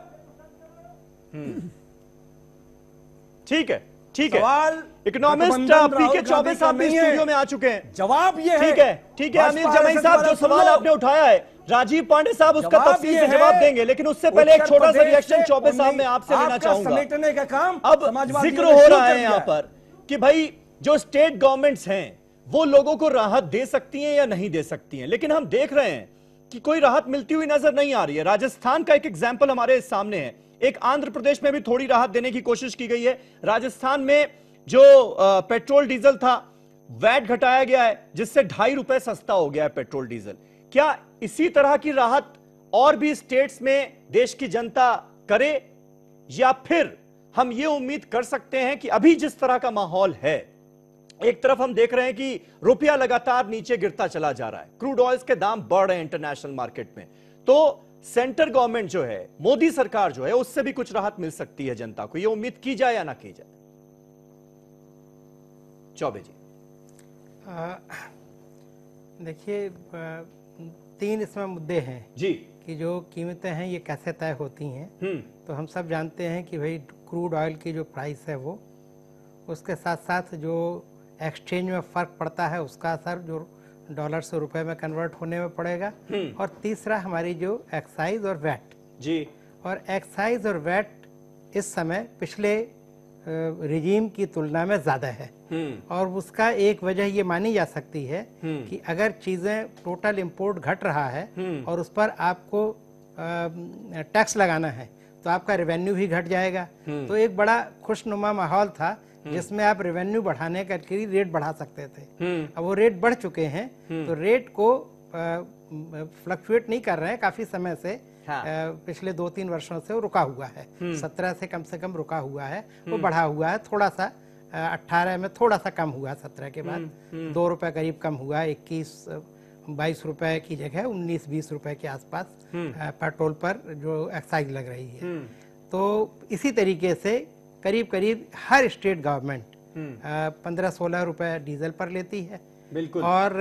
ठीक है, ठीक है। सवाल इकोनॉमिस्ट पीके चौबे साहब भी स्टूडियो में आ चुके हैं। जवाब ये है, ठीक है, ठीक है। अनिल जमाई साहब, जो सवाल आपने उठाया है, राजीव पांडे साहब उसका तफसील से जवाब देंगे, लेकिन उससे पहले एक छोटा सा रिएक्शन चौबे साहब मैं आपसे लेना चाहूंगा। समेटने का काम अब जिक्र हो रहा है यहाँ पर कि भाई जो स्टेट गवर्नमेंट्स हैं वो लोगों को राहत दे सकती हैं या नहीं दे सकती हैं, लेकिन हम देख रहे हैं कि कोई राहत मिलती हुई नजर नहीं आ रही है। राजस्थान का एक एग्जाम्पल हमारे सामने है, एक आंध्र प्रदेश में भी थोड़ी राहत देने की कोशिश की गई है। राजस्थान में जो पेट्रोल डीजल था, वैट घटाया गया है, जिससे 2.5 रुपए सस्ता हो गया है पेट्रोल डीजल। क्या इसी तरह की राहत और भी स्टेट्स में देश की जनता करे, या फिर हम ये उम्मीद कर सकते हैं कि अभी जिस तरह का माहौल है, एक तरफ हम देख रहे हैं कि रुपया लगातार नीचे गिरता चला जा रहा है, क्रूड ऑयल्स के दाम बढ़ रहे हैं इंटरनेशनल मार्केट में, तो सेंट्रल गवर्नमेंट जो है, मोदी सरकार जो है, उससे भी कुछ राहत मिल सकती है जनता को, ये उम्मीद की जाए या ना की जाए? चौबे जी। देखिए, 3 इसमें मुद्दे हैं जी कि जो कीमतें हैं ये कैसे तय होती हैं। तो हम सब जानते हैं कि भाई क्रूड ऑयल की जो प्राइस है वो, उसके साथ साथ जो एक्सचेंज में फ़र्क पड़ता है उसका असर जो डॉलर से रुपए में कन्वर्ट होने में पड़ेगा, और तीसरा हमारी जो एक्साइज और वैट जी। और एक्साइज और वैट इस समय पिछले रिजीम की तुलना में ज़्यादा है, और उसका एक वजह ये मानी जा सकती है कि अगर चीज़ें टोटल इंपोर्ट घट रहा है और उस पर आपको टैक्स लगाना है तो आपका रेवेन्यू भी घट जाएगा। तो एक बड़ा खुशनुमा माहौल था जिसमें आप रेवेन्यू बढ़ाने का रेट बढ़ा सकते थे। अब वो रेट बढ़ चुके हैं, तो रेट को फ्लक्चुएट नहीं कर रहे हैं काफ़ी समय से। पिछले 2-3 वर्षों से वो रुका हुआ है, 17 से कम रुका हुआ है, वो बढ़ा हुआ है थोड़ा सा। 18 में थोड़ा सा कम हुआ, 17 के बाद 2 रुपए करीब कम हुआ, 21-22 रुपए की जगह 19-20 रुपए के आसपास पेट्रोल पर जो एक्साइज लग रही है। तो इसी तरीके से करीब करीब हर स्टेट गवर्नमेंट 15-16 रुपए डीजल पर लेती है, बिल्कुल, और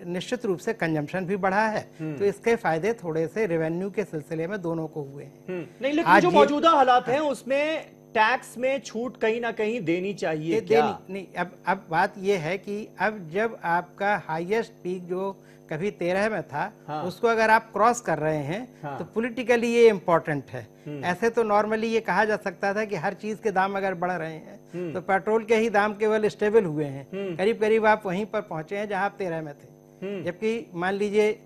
निश्चित रूप से कंजम्पशन भी बढ़ा है। तो इसके फायदे थोड़े से रेवेन्यू के सिलसिले में दोनों को हुए हैं। नहीं, लेकिन जो मौजूदा हालात हैं उसमें टैक्स में छूट कहीं ना कहीं देनी चाहिए क्या? नहीं, अब बात यह है कि अब जब आपका हाईएस्ट पीक जो कभी 13 में था, हाँ। उसको अगर आप क्रॉस कर रहे हैं, हाँ। तो पॉलिटिकली ये इम्पोर्टेंट है। ऐसे तो नॉर्मली ये कहा जा सकता था कि हर चीज के दाम अगर बढ़ रहे हैं तो पेट्रोल के ही दाम केवल स्टेबल हुए हैं, करीब करीब आप वहीं पर पहुंचे हैं जहां आप 13 में थे। जबकि मान लीजिए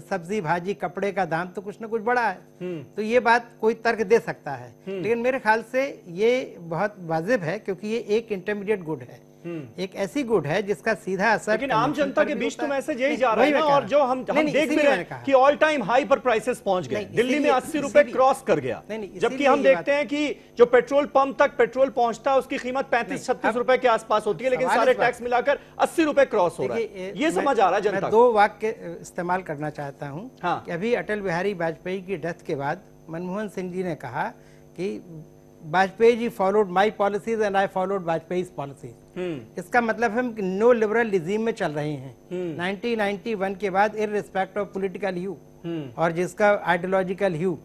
सब्जी भाजी कपड़े का दाम तो कुछ ना कुछ बढ़ा है, तो ये बात कोई तर्क दे सकता है। लेकिन मेरे ख्याल से ये बहुत वाजिब है, क्योंकि ये एक इंटरमीडिएट गुड है, एक ऐसी गुड है जिसका सीधा असर लेकिन आम जनता के बीच तो मैसेज यही जा रहा है ना, और जो हम देख भी रहे हैं कि ऑल टाइम हाई पर प्राइसेस पहुंच गए। दिल्ली में 80 रुपए क्रॉस कर गया, जबकि हम देखते हैं कि जो पेट्रोल पंप तक पेट्रोल पहुंचता है उसकी कीमत 35-36 रुपए के आसपास होती है, लेकिन सारे टैक्स मिलाकर 80 रुपए क्रॉस हो रहा है। ये समझ आ रहा है जनता। 2 वाक्य इस्तेमाल करना चाहता हूँ कि अभी अटल बिहारी वाजपेयी की डेथ के बाद मनमोहन सिंह जी ने कहा कि Vajpayee ji followed my policies and I followed Vajpayee policies. इसका मतलब हम नो लिबरल रिजीम में चल रहे हैं 1991 के बाद, इररिस्पेक्ट ऑफ पॉलिटिकल ह्यू और जिसका आइडियोलॉजिकल ह्यू,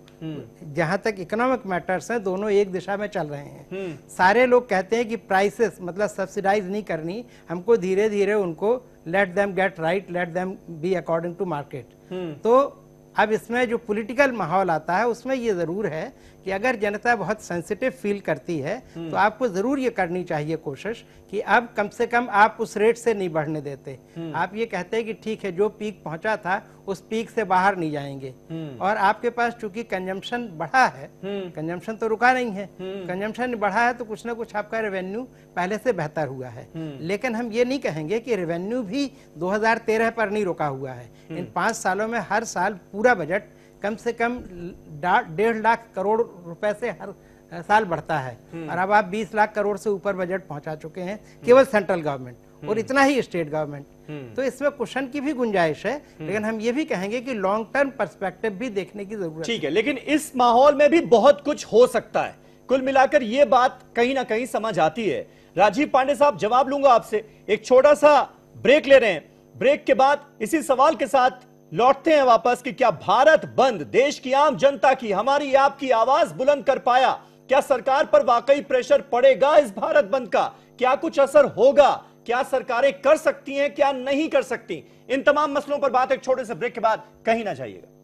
जहां तक इकोनॉमिक मैटर्स हैं दोनों एक दिशा में चल रहे हैं। सारे लोग कहते हैं कि प्राइसेस मतलब सब्सिडाइज नहीं करनी, हमको धीरे धीरे उनको let them get right, let them be according to market. तो अब इसमें जो पॉलिटिकल माहौल आता है उसमें ये जरूर है कि अगर जनता बहुत सेंसिटिव फील करती है तो आपको जरूर ये करनी चाहिए कोशिश कि अब कम से कम आप उस रेट से नहीं बढ़ने देते। आप ये कहते हैं कि ठीक है जो पीक पहुंचा था उस पीक से बाहर नहीं जाएंगे, और आपके पास चूंकि कंजम्पशन बढ़ा है, कंजम्पशन तो रुका नहीं है, कंजम्पशन बढ़ा है तो कुछ ना कुछ आपका रेवेन्यू पहले से बेहतर हुआ है। लेकिन हम ये नहीं कहेंगे कि रेवेन्यू भी 2013 पर नहीं रुका हुआ है। इन 5 सालों में हर साल पूरा बजट कम से कम 1.5 लाख करोड़ रुपए से हर साल बढ़ता है, और अब आप 20 लाख करोड़ से ऊपर बजट पहुंचा चुके हैं केवल सेंट्रल गवर्नमेंट, और इतना ही स्टेट गवर्नमेंट। तो इसमें क्वेश्चन की भी गुंजाइश है, लेकिन हम ये भी कहेंगे कि लॉन्ग टर्म पर्सपेक्टिव भी देखने की जरूरत है। ठीक है, लेकिन इस माहौल में भी बहुत कुछ हो सकता है। कुल मिलाकर ये बात कहीं ना कहीं समझ आती है। राजीव पांडे साहब, जवाब लूंगा आपसे, एक छोटा सा ब्रेक ले रहे हैं। ब्रेक के बाद इसी सवाल के साथ लौटते हैं वापस कि क्या भारत बंद देश की आम जनता की, हमारी आपकी आवाज बुलंद कर पाया? क्या सरकार पर वाकई प्रेशर पड़ेगा इस भारत बंद का? क्या कुछ असर होगा? क्या सरकारें कर सकती हैं, क्या नहीं कर सकती? इन तमाम मसलों पर बात एक छोटे से ब्रेक के बाद, कहीं ना जाइएगा।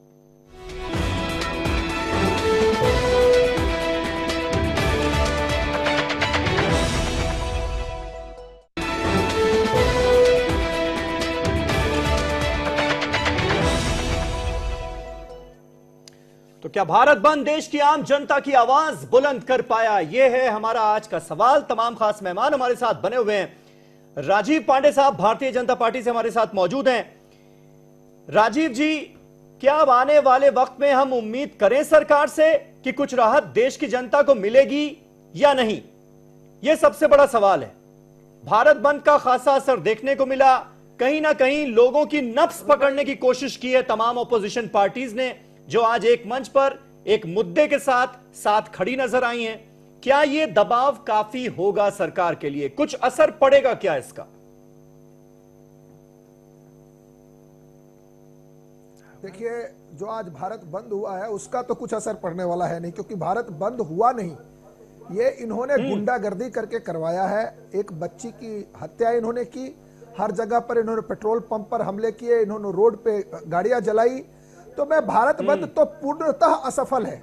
तो क्या भारत बंद देश की आम जनता की आवाज बुलंद कर पाया? यह है हमारा आज का सवाल। तमाम खास मेहमान हमारे साथ बने हुए हैं। राजीव पांडे साहब भारतीय जनता पार्टी से हमारे साथ मौजूद हैं। राजीव जी, क्या अब आने वाले वक्त में हम उम्मीद करें सरकार से कि कुछ राहत देश की जनता को मिलेगी या नहीं? यह सबसे बड़ा सवाल है। भारत बंद का खासा असर देखने को मिला, कहीं ना कहीं लोगों की नब्ज पकड़ने की कोशिश की है तमाम ऑपोजिशन पार्टीज ने, जो आज एक मंच पर एक मुद्दे के साथ खड़ी नजर आई हैं। क्या यह दबाव काफी होगा सरकार के लिए? कुछ असर पड़ेगा क्या इसका? देखिए, जो आज भारत बंद हुआ है उसका तो कुछ असर पड़ने वाला है नहीं, क्योंकि भारत बंद हुआ नहीं, ये इन्होंने गुंडागर्दी करके करवाया है। एक बच्ची की हत्या इन्होंने की, हर जगह पर इन्होंने पेट्रोल पंप पर हमले किए, इन्होंने रोड पे गाड़ियां जलाई। तो मैं भारत बंद तो पूर्णतः असफल है।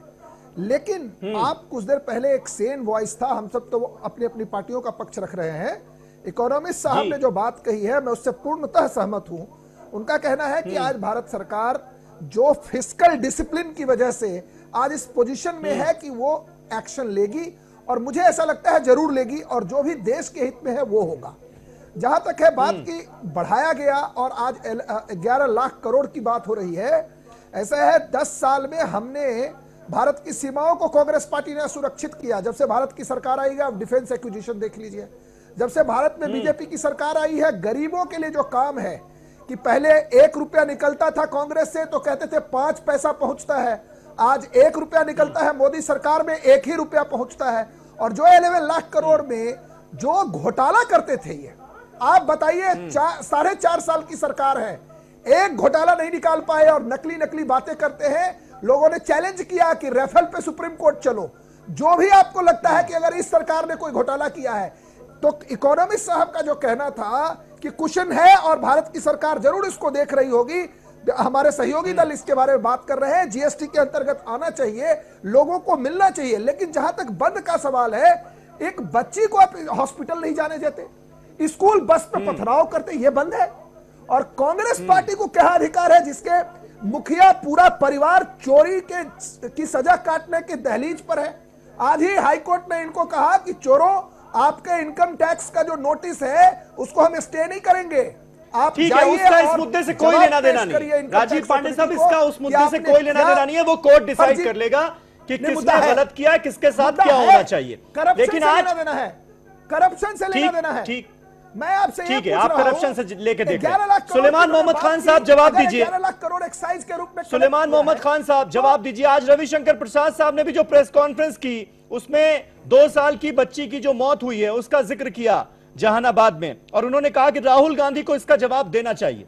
लेकिन आप कुछ देर पहले एक सेन वॉइस था, हम सब तो अपनी अपनी पार्टियों का पक्ष रख रहे हैं। इकोनॉमिस्ट साहब ने जो बात कही है मैं उससे पूर्णतः सहमत हूं। उनका कहना है कि आज भारत सरकार जो फिस्कल डिसिप्लिन की वजह से आज इस पोजीशन में है कि वो एक्शन लेगी, और मुझे ऐसा लगता है जरूर लेगी, और जो भी देश के हित में है वो होगा। जहां तक है बात की बढ़ाया गया और आज 11 लाख करोड़ की बात हो रही है, ऐसा है 10 साल में हमने भारत की सीमाओं को कांग्रेस पार्टी ने सुरक्षित किया। जब से भारत की सरकार आई है, आप डिफेंस एक्विजिशन देख लीजिए, जब से भारत में बीजेपी की सरकार आई है, गरीबों के लिए जो काम है कि पहले 1 रुपया निकलता था कांग्रेस से तो कहते थे 5 पैसा पहुंचता है, आज 1 रुपया निकलता है मोदी सरकार में 1 ही रुपया पहुंचता है। और जो 11 लाख करोड़ में जो घोटाला करते थे, ये आप बताइए 4.5 साल की सरकार है, एक घोटाला नहीं निकाल पाए और नकली नकली बातें करते हैं। लोगों ने चैलेंज किया कि राफेल पे सुप्रीम कोर्ट चलो, जो भी आपको लगता है कि अगर इस सरकार ने कोई घोटाला किया है, तो इकोनॉमिस्ट साहब का जो कहना था कि कुशन है और भारत की सरकार जरूर इसको देख रही होगी, हमारे सहयोगी दल इसके बारे में बात कर रहे हैं, जीएसटी के अंतर्गत आना चाहिए, लोगों को मिलना चाहिए। लेकिन जहां तक बंद का सवाल है, एक बच्ची को आप हॉस्पिटल नहीं जाने देते, स्कूल बस पे पथराव करते, ये बंद है। और कांग्रेस पार्टी को क्या अधिकार है जिसके मुखिया पूरा परिवार चोरी की सजा काटने के दहलीज पर है? आज ही हाईकोर्ट ने इनको कहा कि चोरों, आपके इनकम टैक्स का जो नोटिस है उसको हम स्टे नहीं करेंगे, आप ठीक है, उसका इस मुद्दे से कोई लेना देना नहीं। राजीव पांडे साहब, इसका उस मुद्दे से कोई लेना देना नहीं है, वो कोर्ट डिसाइड कर लेगा कि किसने गलत किया है, किसके साथ क्या होना चाहिए। लेकिन आज करप्शन से लेना देना है। ठीक, मैं आपसे ठीक है, आप करप्शन से लेके देखिए। सुलेमान मोहम्मद खान साहब जवाब दीजिए। 11 लाख करोड़ एक्साइज के रूप में सुलेमान मोहम्मद खान साहब जवाब दीजिए। आज रविशंकर प्रसाद साहब ने भी जो प्रेस कॉन्फ्रेंस की, उसमें 2 साल की बच्ची की जो मौत हुई है उसका जिक्र किया जहानाबाद में, और उन्होंने कहा कि राहुल गांधी को इसका जवाब देना चाहिए।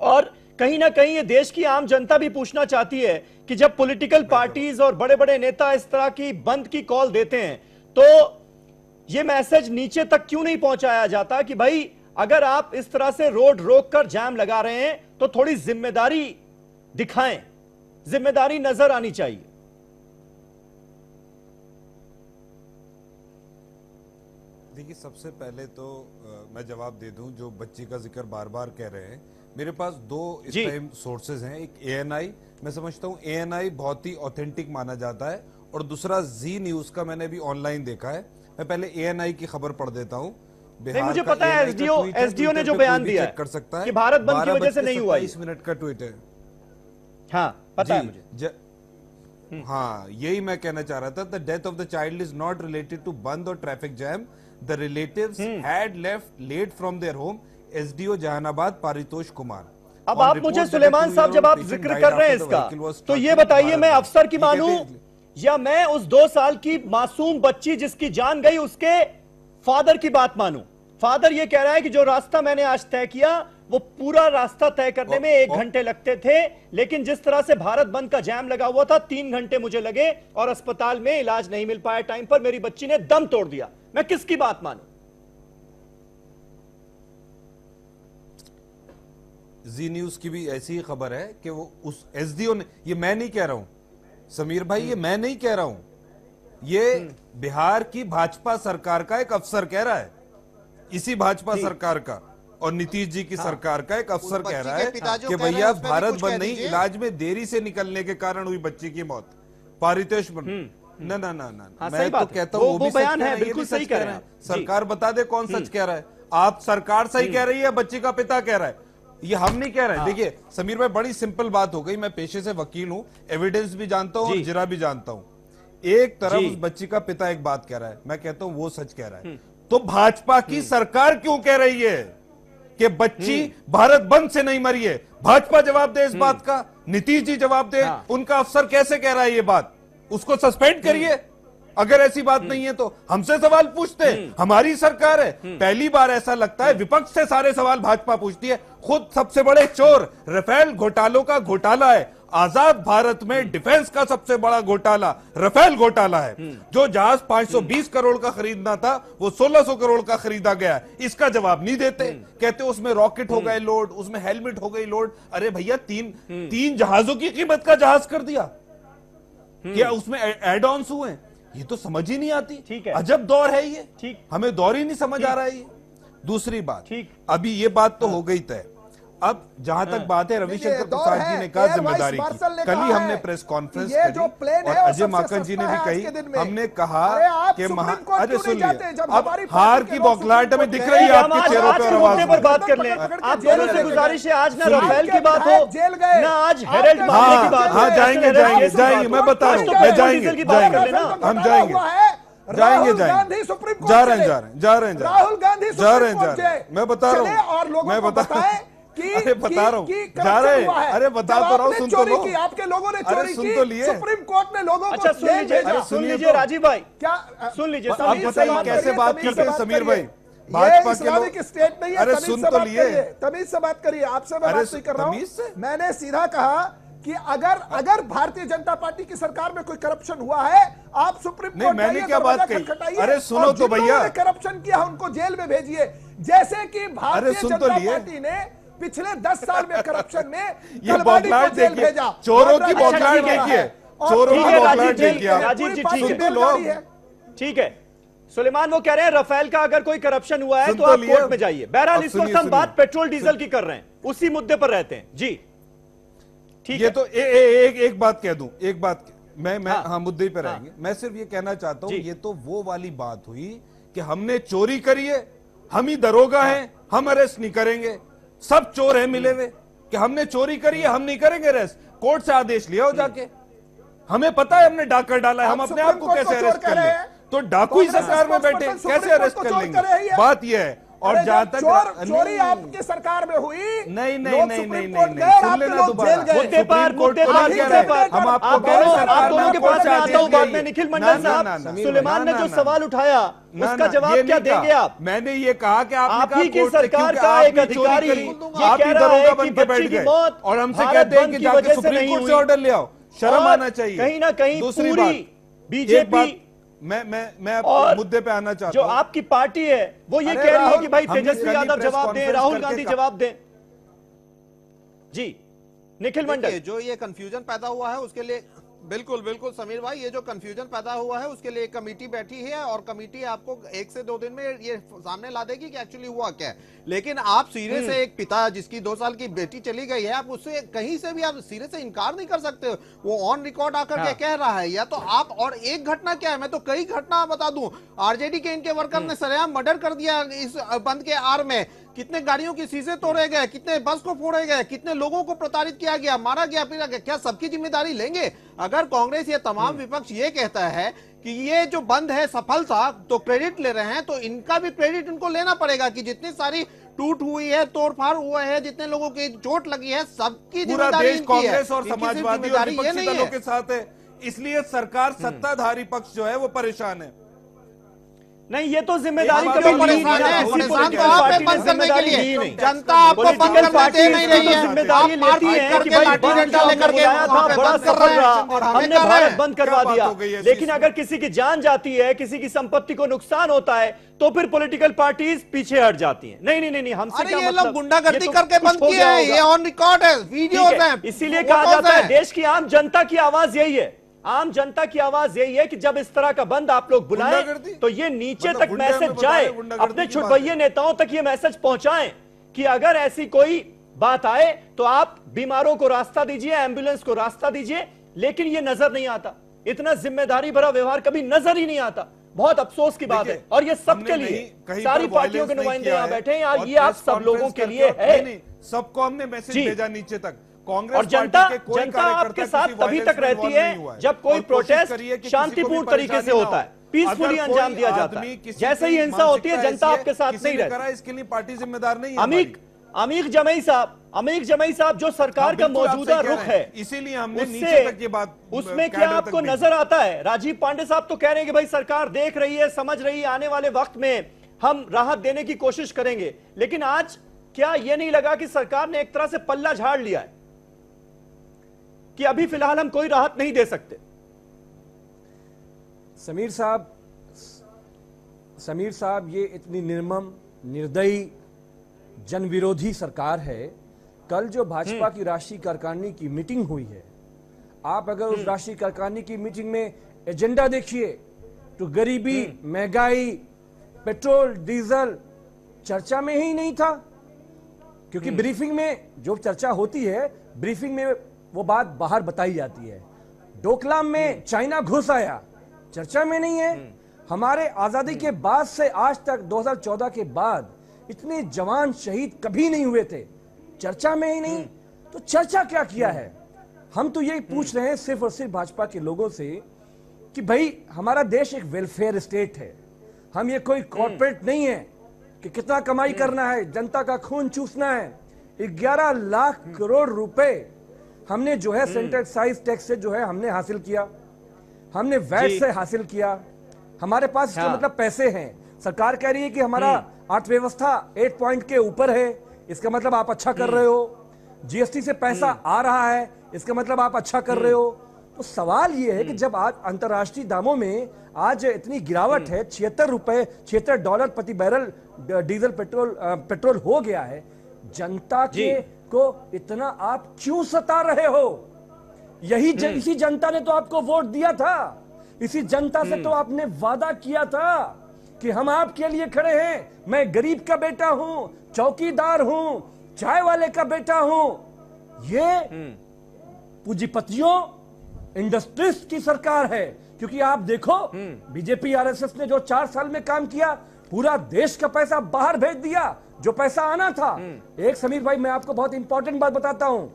और कहीं ना कहीं ये देश की आम जनता भी पूछना चाहती है कि जब पॉलिटिकल पार्टीज और बड़े बड़े नेता इस तरह की बंद की कॉल देते हैं, तो ये मैसेज नीचे तक क्यों नहीं पहुंचाया जाता कि भाई अगर आप इस तरह से रोड रोक कर जाम लगा रहे हैं तो थोड़ी जिम्मेदारी दिखाएं, जिम्मेदारी नजर आनी चाहिए। देखिए, सबसे पहले तो मैं जवाब दे दूं, जो बच्ची का जिक्र बार बार कह रहे हैं, मेरे पास 2 इस टाइम सोर्सेज हैं। एक ANI, मैं समझता हूं ANI बहुत ही ऑथेंटिक माना जाता है, और दूसरा जी न्यूज का मैंने भी ऑनलाइन देखा है। मैं पहले ANI की खबर पढ़ देता हूं। नहीं, मुझे पता है एसडीओ ने जो बयान दिया है कर सकता है कि भारत बंद की वजह से नहीं हुआ। 20 मिनट का ट्वीट है। हाँ, पता है मुझे। हाँ, यही मैं कहना चाह रहा था। The death of the child is not related to bandh और traffic jam. The relatives had left late from their home. SDO Jahanabad Paritosh Kumar. अब आप मुझे सुलेमान साहब, जब आप जिक्र कर रहे हैं इसका, तो ये बताइए, मैं अफसर की मानूं या मैं उस 2 साल की मासूम बच्ची जिसकी जान गई उसके फादर की बात मानूं? फादर ये कह रहा है कि जो रास्ता मैंने आज तय किया वो पूरा रास्ता तय करने में 1 घंटे लगते थे, लेकिन जिस तरह से भारत बंद का जैम लगा हुआ था 3 घंटे मुझे लगे और अस्पताल में इलाज नहीं मिल पाया टाइम पर, मेरी बच्ची ने दम तोड़ दिया। मैं किसकी बात मानूं? जी न्यूज की भी ऐसी ही खबर है कि वो उस SDO ने, ये मैं नहीं कह रहा हूं समीर भाई, ये मैं नहीं कह रहा हूं, ये बिहार की भाजपा सरकार का एक अफसर कह रहा है, इसी भाजपा सरकार का और नीतीश जी की सरकार का एक अफसर कह रहा है कि भैया भारत बंद नहीं, इलाज में देरी से निकलने के कारण हुई बच्ची की मौत। पारितोष ना ना ना ना, मैं तो कहता हूँ वो भी बयान है, बिल्कुल सही कह रहे हैं। सरकार बता दे कौन सच कह रहा है। आप सरकार सही कह रही है, बच्ची का पिता कह रहा है, ये हम नहीं कह रहे हैं। देखिए समीर भाई, बड़ी सिंपल बात हो गई। मैं पेशे से वकील हूं, एविडेंस भी जानता हूं और जिरा भी जानता हूं। एक तरफ उस बच्ची का पिता एक बात कह रहा है, मैं कहता हूं वो सच कह रहा है, तो भाजपा की सरकार क्यों कह रही है कि बच्ची भारत बंद से नहीं मरी है? भाजपा जवाब दे इस बात का, नीतीश जी जवाब दे। उनका अफसर कैसे कह रहा है ये बात? उसको सस्पेंड करिए अगर ऐसी बात नहीं है तो। हमसे सवाल पूछते हैं, हमारी सरकार है। पहली बार ऐसा लगता है विपक्ष से सारे सवाल भाजपा पूछती है। खुद सबसे बड़े चोर राफेल घोटालों का घोटाला है। आजाद भारत में डिफेंस का सबसे बड़ा घोटाला राफेल घोटाला है। जो जहाज 520 करोड़ का खरीदना था वो 1600 करोड़ का खरीदा गया। इसका जवाब नहीं देते, कहते उसमें रॉकेट हो गए लोड, उसमें हेलमेट हो गई लोड। अरे भैया, तीन जहाजों की कीमत का जहाज कर दिया, क्या उसमें एड ऑन्स हुए? ये तो समझ ही नहीं आती। ठीक है, अजब दौर है ये। ठीक, हमें दौर ही नहीं समझ आ रहा है ये। दूसरी बात, अभी ये बात तो हो गई तय। अब जहां तक बात है, रविशंकर प्रसाद जी ने कहा जिम्मेदारी की। कल ही हमने प्रेस कॉन्फ्रेंस करी और अजय माकन जी ने भी कही, हमने कहा कि अरे सुन लिया, अब हार की बौखलाहट हमें दिख रही है आपके चेहरों पर। आवाज पर बात कर ले। आप दोनों से गुजारिश है, आज ना राफेल की बात हो ना आज हेरेल्ड मामले की बात हो। हाँ, जाएंगे जाएंगे जाएंगे, मैं बता रहा हूँ, मैं जाएंगे हम जाएंगे जाएंगे जा रहे हैं राहुल गांधी जा रहे हैं, मैं बता रहा हूँ, मैं बता रहा हूँ जा रहे हैं। अरे बता तो रहा हूँ, सुन तो लो। आपके लोगों ने चोरी सुन तो लिए, सुप्रीम कोर्ट ने लोगों को सुन लीजिए राजीव भाई, क्या सुन लीजिए। आप बताइए कैसे बात करते हैं समीर भाई? भाजपा के लोग स्टेट नहीं है। अरे सुन तो लिए, तमीज से बात करिए। आपसे मैं बात नहीं कर रहा हूँ, मैंने सीधा कहा कि अगर भारतीय जनता पार्टी की सरकार में कोई करप्शन हुआ है, आप सुप्रीम कोर्ट मैंने क्या बात कही? अरे सुनो तो भैया, करप्शन किया उनको जेल में भेजिए, जैसे कि भारतीय जनता पार्टी ने पिछले 10 साल में करप्शन में ये बौखलाहट देखिए, चोरों की बौखलाहट देखिए, चोरों की बौखलाहट देखिए। राजीव जी ठीक है, सुलेमान वो कह रहे हैं राफेल का अगर कोई करप्शन हुआ है तो आप कोर्ट में जाइए। बहरहाल इस वक्त हम बात पेट्रोल डीजल की कर रहे हैं, उसी मुद्दे पर रहते हैं जी। ठीक है, तो एक बात कह दूं, एक बात मैं हाँ मुद्दे पे रहेंगे। मैं सिर्फ ये कहना चाहता हूं, ये तो वो वाली बात हुई कि हमने चोरी करी है, हम ही दरोगा हैं, हम अरेस्ट नहीं करेंगे। सब चोर हैं मिले हुए कि हमने चोरी करी है, हम नहीं करेंगे अरेस्ट। कोर्ट से आदेश लिया हो जाके, हमें पता है हमने डाकर डाला है, हम अपने आप को कैसे अरेस्ट कर लें? तो डाकू ही सरकार में बैठे कैसे अरेस्ट कर लेंगे? बात यह है। और जहां तक चोरी आपकी सरकार में हुई, नहीं सुन लेना दोबारा, हम आपको आप दोनों के पास आता हूं बाद में। निखिल मंडल साहब, सुलेमान ने जो सवाल उठाया उसका जवाब क्या देंगे आप? मैंने ये कहा कि आप ही की सरकार का एक अधिकारी ये कह रहा है कि बच्ची की मौत और हमसे कहते हैं कि जाके सुप्रीम कोर्ट से ऑर्डर ले आओ। शर्म आना चाहिए। कहीं ना कहीं पूरी बीजेपी, मैं मुद्दे पे आना चाहता हूं। जो आपकी पार्टी है वो ये कह रही है कि भाई तेजस्वी यादव जवाब दें, राहुल गांधी जवाब दें। जी निखिल मंडल, जो ये कंफ्यूजन पैदा हुआ है उसके लिए बिल्कुल समीर भाई, ये जो कंफ्यूजन पैदा हुआ है उसके लिए एक कमेटी बैठी है और कमेटी आपको 1 से 2 दिन में ये सामने ला देगी कि एक्चुअली हुआ क्या है। लेकिन आप सिरे से एक पिता जिसकी 2 साल की बेटी चली गई है, आप उससे कहीं से भी आप सिरे से इनकार नहीं कर सकते। वो ऑन रिकॉर्ड आकर के कह रहा है, या तो आप, और एक घटना क्या है, मैं तो कई घटना बता दूं। आरजेडी के इनके वर्कर ने सरेआम मर्डर कर दिया इस बंद के आड़ में। कितने गाड़ियों के शीशे तोड़े गए, कितने बस को फोड़े गए, कितने लोगों को प्रताड़ित किया गया, मारा गया, पीटा गया। क्या सबकी जिम्मेदारी लेंगे? अगर कांग्रेस ये तमाम विपक्ष ये कहता है कि ये जो बंद है सफल था तो क्रेडिट ले रहे हैं, तो इनका भी क्रेडिट इनको लेना पड़ेगा कि जितनी सारी टूट हुई है, तोड़फाड़ हुआ है, जितने लोगों की चोट लगी है, सबकी जिम्मेदारी इनकी है। कांग्रेस और समाजवादी और विपक्षी दलों के साथ है, इसलिए सरकार सत्ताधारी पक्ष जो है वो परेशान है। नहीं, ये तो जिम्मेदारी कभी परेशान है, परेशान तो आप है बंद करने के लिए, जनता आपको बंद करने दे नहीं रही है। जिम्मेदारी लेती है कि भाई लाठी डंडा लेकर के वहां पे बड़ा सफल रहा और हमने भारत बंद करवा दिया। लेकिन अगर किसी की जान जाती है, किसी की संपत्ति को नुकसान होता है, तो फिर पॉलिटिकल पार्टीज पीछे हट जाती हैं। नहीं, हमसे क्या मतलब? लोग गुंडागर्दी करके बंद किया है, ये ऑन रिकॉर्ड है, वीडियोस हैं। इसीलिए कहा जाता है देश की आम जनता की आवाज यही है, आम जनता की आवाज यही है कि जब इस तरह का बंद आप लोग बुलाएं तो ये नीचे तक मैसेज जाए, अपने छुटभइये नेताओं तक ये मैसेज पहुंचाएं कि अगर ऐसी कोई बात आए तो आप बीमारों को रास्ता दीजिए, एम्बुलेंस को रास्ता दीजिए। लेकिन ये नजर नहीं आता, इतना जिम्मेदारी भरा व्यवहार कभी नजर ही नहीं आता। बहुत अफसोस की बात है, और ये सबके लिए सारी पार्टियों के नुमाइंदे यहां बैठे हैं, ये आप सब लोगों के लिए है। सबको हमने मैसेज भेजा नीचे तक। और जनता आपके साथ तभी तक रहती है जब कोई प्रोटेस्ट शांतिपूर्ण तरीके से होता है, पीसफुली अंजाम दिया जाता है। जैसे ही हिंसा होती है जनता आपके साथ नहीं रहती। इसके लिए पार्टी जिम्मेदार नहीं है। अमीक जमई साहब जो सरकार का मौजूदा रुख है, इसीलिए हमने नीचे तक ये बात, उसमें क्या आपको नजर आता है? राजीव पांडे साहब तो कह रहे हैं कि भाई सरकार देख रही है, समझ रही है, आने वाले वक्त में हम राहत देने की कोशिश करेंगे। लेकिन आज क्या यह नहीं लगा कि सरकार ने एक तरह से पल्ला झाड़ लिया है कि अभी फिलहाल हम कोई राहत नहीं दे सकते? समीर साहब, ये इतनी निर्मम, निर्दयी, जनविरोधी सरकार है। कल जो भाजपा की राष्ट्रीय कार्यकारिणी की मीटिंग हुई है, आप अगर उस राष्ट्रीय कार्यकारिणी की मीटिंग में एजेंडा देखिए तो गरीबी, महंगाई, पेट्रोल, डीजल चर्चा में ही नहीं था। क्योंकि ब्रीफिंग में जो चर्चा होती है, ब्रीफिंग में वो बात बाहर बताई जाती है। डोकलाम में चाइना घुस आया, चर्चा में नहीं है। हमारे आजादी के बाद से आज तक 2014 के बाद इतने जवान शहीद कभी नहीं हुए थे, चर्चा में ही नहीं। तो चर्चा क्या किया है? हम तो यही पूछ रहे हैं सिर्फ और सिर्फ भाजपा के लोगों से कि भाई हमारा देश एक वेलफेयर स्टेट है, हम ये कोई कॉर्पोरेट नहीं है कि कितना कमाई करना है, जनता का खून चूसना है। 11 लाख करोड़ रुपए हमने जो है सेंट्रल एक्साइज टैक्स से जो है हमने हासिल किया, हमने वैट से हासिल किया। हमारे पास इसका मतलब पैसे हैं। सरकार कह रही है कि हमारा अर्थव्यवस्था 8 पॉइंट के ऊपर है, इसका मतलब आप अच्छा कर रहे हो। जीएसटी से पैसा आ रहा है, इसका मतलब आप अच्छा कर रहे हो। तो सवाल यह है कि जब आज अंतर्राष्ट्रीय दामों में आज इतनी गिरावट है, $76 प्रति बैरल डीजल पेट्रोल हो गया है, जनता को इतना आप क्यों सता रहे हो? इसी जनता ने तो आपको वोट दिया था, इसी जनता से तो आपने वादा किया था कि हम आपके लिए खड़े हैं, मैं गरीब का बेटा हूं, चौकीदार हूं, चाय वाले का बेटा हूं। ये पूंजीपतियों, इंडस्ट्रीज की सरकार है। क्योंकि आप देखो बीजेपी आरएसएस ने जो 4 साल में काम किया, पूरा देश का पैसा बाहर भेज दिया जो पैसा आना था। एक समीर भाई, मैं आपको बहुत इंपॉर्टेंट बात बताता हूं,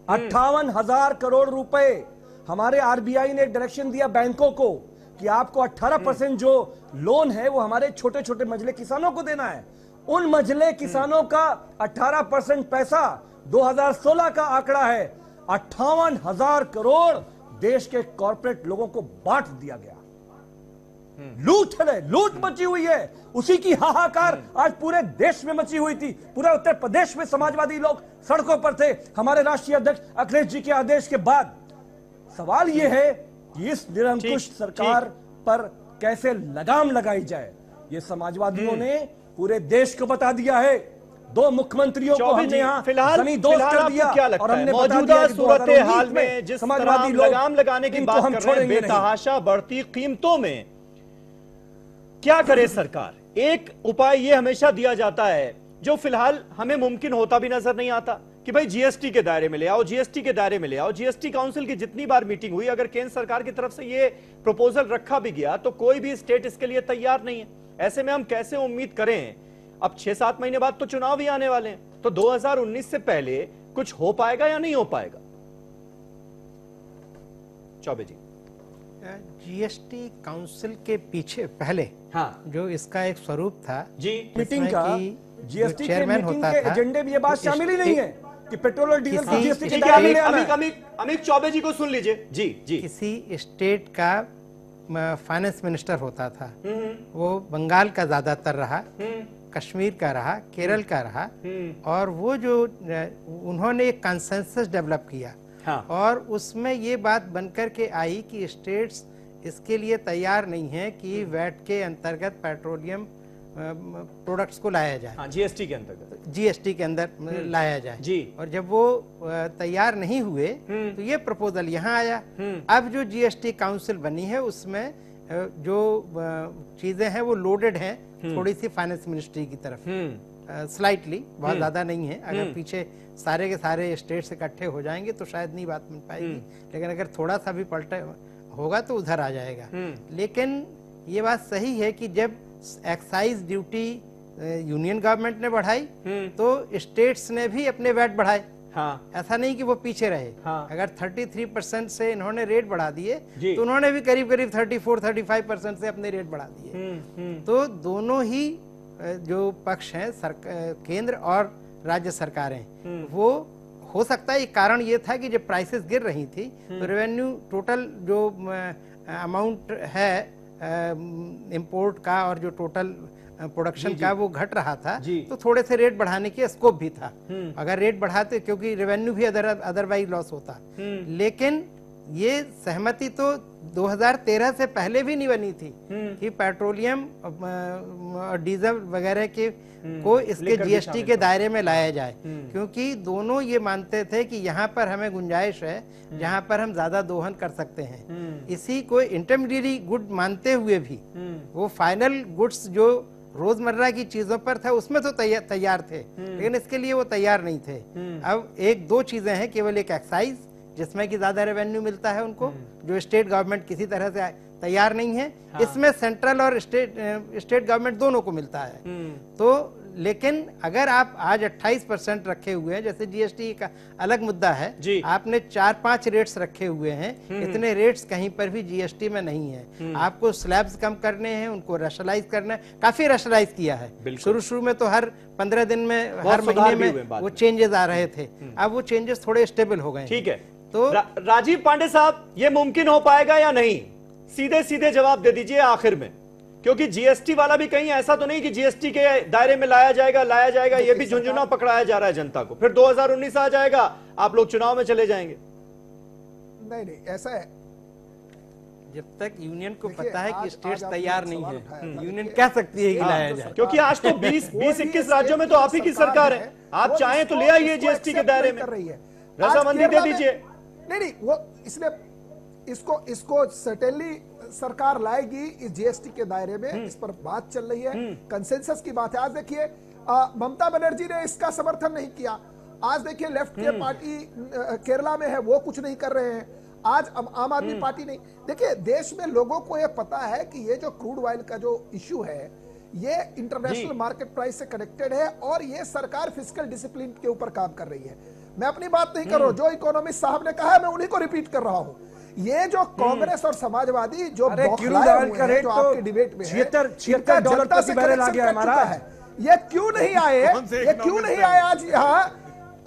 58,000 करोड़ रुपए हमारे आरबीआई ने एक डायरेक्शन दिया बैंकों को कि आपको 18% जो लोन है वो हमारे छोटे छोटे मझले किसानों को देना है। उन मझले किसानों का 18% पैसा 2016 का आंकड़ा है, 58,000 करोड़ देश के कॉर्पोरेट लोगों को बांट दिया गया। लूट मची हुई है। उसी की हाहाकार आज पूरे देश में मची हुई थी। पूरा उत्तर प्रदेश में समाजवादी लोग सड़कों पर थे हमारे राष्ट्रीय अध्यक्ष अखिलेश जी के आदेश के बाद। सवाल यह है कि इस निरंकुश सरकार पर कैसे लगाम लगाई जाए। ये समाजवादियों ने पूरे देश को बता दिया है। 2 मुख्यमंत्रियों को हमने यहाँ फिलहाल कर दिया। क्या लगता है मौजूदा सूरत हाल में जिस समाजवादी लगाम लगाने की बात कर रहे हैं, बेतहाशा बढ़ती कीमतों में क्या करे सरकार? एक उपाय ये हमेशा दिया जाता है जो फिलहाल हमें मुमकिन होता भी नजर नहीं आता कि भाई जीएसटी के दायरे में ले आओ, जीएसटी के दायरे में ले आओ। जीएसटी काउंसिल की जितनी बार मीटिंग हुई, अगर केंद्र सरकार की तरफ से ये प्रपोजल रखा भी गया तो कोई भी स्टेट इसके लिए तैयार नहीं है। ऐसे में हम कैसे उम्मीद करें? अब 6-7 महीने बाद तो चुनाव भी आने वाले हैं, तो 2019 से पहले कुछ हो पाएगा या नहीं हो पाएगा? चौबे जी, जीएसटी काउंसिल के पीछे पहले जो इसका एक स्वरूप था जी, मीटिंग का जीएसटी चेयरमैन होता था, एजेंडे में ये बात शामिल ही नहीं है कि पेट्रोल और डीजल को जीएसटी के दायरे में आना है। अमित चौबे जी को सुन लीजिए। जी जी, किसी स्टेट का फाइनेंस मिनिस्टर होता था, वो बंगाल का ज्यादातर रहा, कश्मीर का रहा, केरल का रहा, और वो जो उन्होंने एक कंसेंसस डेवलप किया और उसमें ये बात बनकर के आई कि स्टेट्स इसके लिए तैयार नहीं है कि वैट के अंतर्गत पेट्रोलियम प्रोडक्ट्स को लाया जाए, जीएसटी के अंतर्गत, जीएसटी के अंदर लाया जाए जी। और जब वो तैयार नहीं हुए तो ये प्रपोजल यहाँ आया। अब जो जीएसटी काउंसिल बनी है उसमें जो चीजें हैं वो लोडेड हैं थोड़ी सी फाइनेंस मिनिस्ट्री की तरफ, स्लाइटली, बहुत ज्यादा नहीं है। अगर पीछे सारे के सारे स्टेट्स इकट्ठे हो जाएंगे तो शायद नहीं बात मिल पाएगी, लेकिन अगर थोड़ा सा भी पलटा होगा तो उधर आ जाएगा। लेकिन ये बात सही है कि जब एक्साइज ड्यूटी यूनियन गवर्नमेंट ने बढ़ाई तो स्टेट्स ने भी अपने वैट बढ़ाए। ऐसा नहीं कि वो पीछे रहे। अगर 33% से इन्होंने रेट बढ़ा दिए तो उन्होंने भी करीब करीब 34-35% से अपने रेट बढ़ा दिए। तो दोनों ही जो पक्ष हैं, केंद्र और राज्य सरकारें, वो हो सकता है कारण ये था कि जब प्राइसेस गिर रही थी तो रेवेन्यू टोटल जो अमाउंट है इंपोर्ट का और जो टोटल प्रोडक्शन का वो घट रहा था, तो थोड़े से रेट बढ़ाने की स्कोप भी था। अगर रेट बढ़ाते क्योंकि रेवेन्यू भी अदरवाइज लॉस होता। लेकिन ये सहमति तो 2013 से पहले भी नहीं बनी थी कि पेट्रोलियम और डीजल वगैरह के को इसके जीएसटी के दायरे में लाया जाए, क्योंकि दोनों ये मानते थे कि यहाँ पर हमें गुंजाइश है जहाँ पर हम ज्यादा दोहन कर सकते हैं। इसी को इंटरमीडिएट गुड मानते हुए भी वो फाइनल गुड्स जो रोजमर्रा की चीजों पर था उसमें तो तैयार थे, लेकिन इसके लिए वो तैयार नहीं थे। अब 1-2 चीजें हैं, केवल एक एक्साइज जिसमें कि ज्यादा रेवेन्यू मिलता है उनको, जो स्टेट गवर्नमेंट किसी तरह से तैयार नहीं है। इसमें सेंट्रल और स्टेट गवर्नमेंट दोनों को मिलता है। तो लेकिन अगर आप आज 28% रखे हुए हैं, जैसे जीएसटी का अलग मुद्दा है, आपने 4-5 रेट्स रखे हुए हैं, इतने रेट्स कहीं पर भी जीएसटी में नहीं है। आपको स्लैब्स कम करने हैं, उनको रैशनलाइज करना है। काफी रैशनलाइज किया है। शुरू में तो हर 15 दिन में, हर महीने में वो चेंजेस आ रहे थे, अब वो चेंजेस थोड़े स्टेबल हो गए। ठीक है, तो राजीव पांडे साहब, ये मुमकिन हो पाएगा या नहीं? सीधे सीधे जवाब दे दीजिए आखिर में। क्योंकि जीएसटी वाला भी कहीं ऐसा तो नहीं कि जीएसटी के दायरे में लाया जाएगा, ये भी झुंझुना पकड़ाया जा रहा है जनता को। फिर 2019 आ जाएगा, आप लोग चुनाव में चले जाएंगे। नहीं, ऐसा है, जब तक यूनियन को पता है कि स्टेट्स तैयार नहीं है, यूनियन कह सकती है कि लाया जाए। क्योंकि आज तो 20-21 राज्यों में तो आप ही की सरकार है, आप चाहें तो ले आइए जीएसटी के दायरे में, रजामंदी दे दीजिए। नहीं, वो इसलिए इसको सर्टेनली सरकार लाएगी इस जीएसटी के दायरे में, इस पर बात चल रही है, कंसेंसस की बात है। आज देखिए ममता बनर्जी ने इसका समर्थन नहीं किया, आज देखिए लेफ्ट के पार्टी केरला में है वो कुछ नहीं कर रहे हैं, आज आम आदमी पार्टी नहीं। देखिए देश में लोगों को यह पता है कि ये जो क्रूड ऑयल का जो इश्यू है ये इंटरनेशनल मार्केट प्राइस से कनेक्टेड है और ये सरकार फिस्कल डिसिप्लिन के ऊपर काम कर रही है। मैं अपनी बात नहीं कर रहा हूं, जो इकोनॉमिस्ट साहब ने कहा है मैं उन्हीं को रिपीट कर रहा हूं। ये जो कांग्रेस और समाजवादी जो आपके डिबेट में $76 प्रति बैरल आ गया है, ये क्यों नहीं आए आज यहाँ?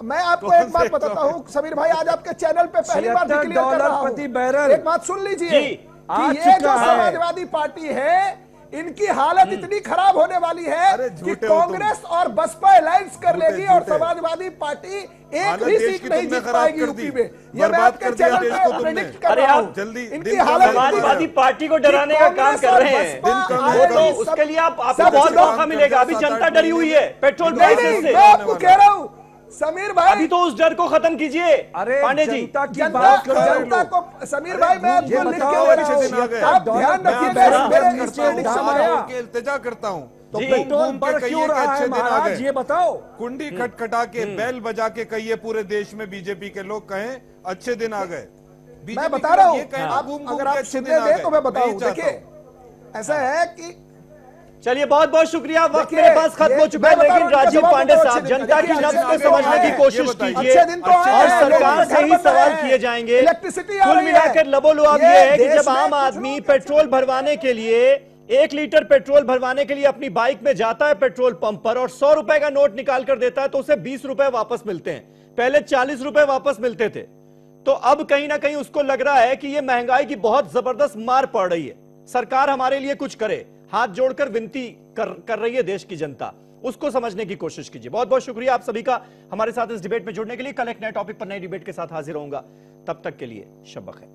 मैं आपको एक बात बताता हूँ समीर भाई, आज आपके चैनल पे पहली बार $76 एक बात सुन लीजिए कि ये जो समाजवादी पार्टी है इनकी हालत इतनी खराब होने वाली है कि कांग्रेस और बसपा अलायंस कर लेगी और समाजवादी पार्टी एक भी सीट नहीं जीत पाएगी यूपी में। ये मैं आपके चैनल पे प्रेडिक्ट कर रहा हूं। इनकी हालत समाजवादी पार्टी को डराने का काम कर रहे हैं, तो उसके लिए आपको बहुत मौका मिलेगा। अभी जनता डरी हुई है पेट्रोल प्राइस से। मैं आपको कह रहा हूं समीर भाई, अभी तो उस डर को खत्म कीजिए। अरे पांडे जी, जनता को समीर भाई मैं आपको लिख के दे रहा हूं, आप ध्यान रखिएगा। इल्तिजा करता हूं तो पेट्रोल बढ़ क्यों रहा है महाराज, ये बताओ। कुंडी खटखटा के बैल बजा के कहिए पूरे देश में बीजेपी के लोग कहें अच्छे दिन आ गए। मैं बता रहा हूं, अगर आप सुनने दें तो मैं बताऊं। देखिए ऐसा है कि चलिए बहुत बहुत शुक्रिया, वक्त मेरे पास खत्म हो चुका है, लेकिन राजीव पांडे साहब जनता की नब्ज को समझने की कोशिश कीजिए और सरकार से ही सवाल किए जाएंगे। कुल मिलाकर लबोलुआब ये है कि जब आम आदमी पेट्रोल भरवाने के लिए 1 लीटर पेट्रोल भरवाने के लिए अपनी बाइक में जाता है पेट्रोल पंप पर और 100 रुपए का नोट निकाल कर देता है तो उसे 20 रुपए वापस मिलते हैं, पहले 40 रुपए वापस मिलते थे। तो अब कहीं ना कहीं उसको लग रहा है कि ये महंगाई की बहुत जबरदस्त मार पड़ रही है, सरकार हमारे लिए कुछ करे, हाथ जोड़कर विनती कर रही है देश की जनता, उसको समझने की कोशिश कीजिए। बहुत बहुत शुक्रिया आप सभी का हमारे साथ इस डिबेट में जुड़ने के लिए। कल एक नए टॉपिक पर नई डिबेट के साथ हाजिर होऊंगा, तब तक के लिए शब बखैर।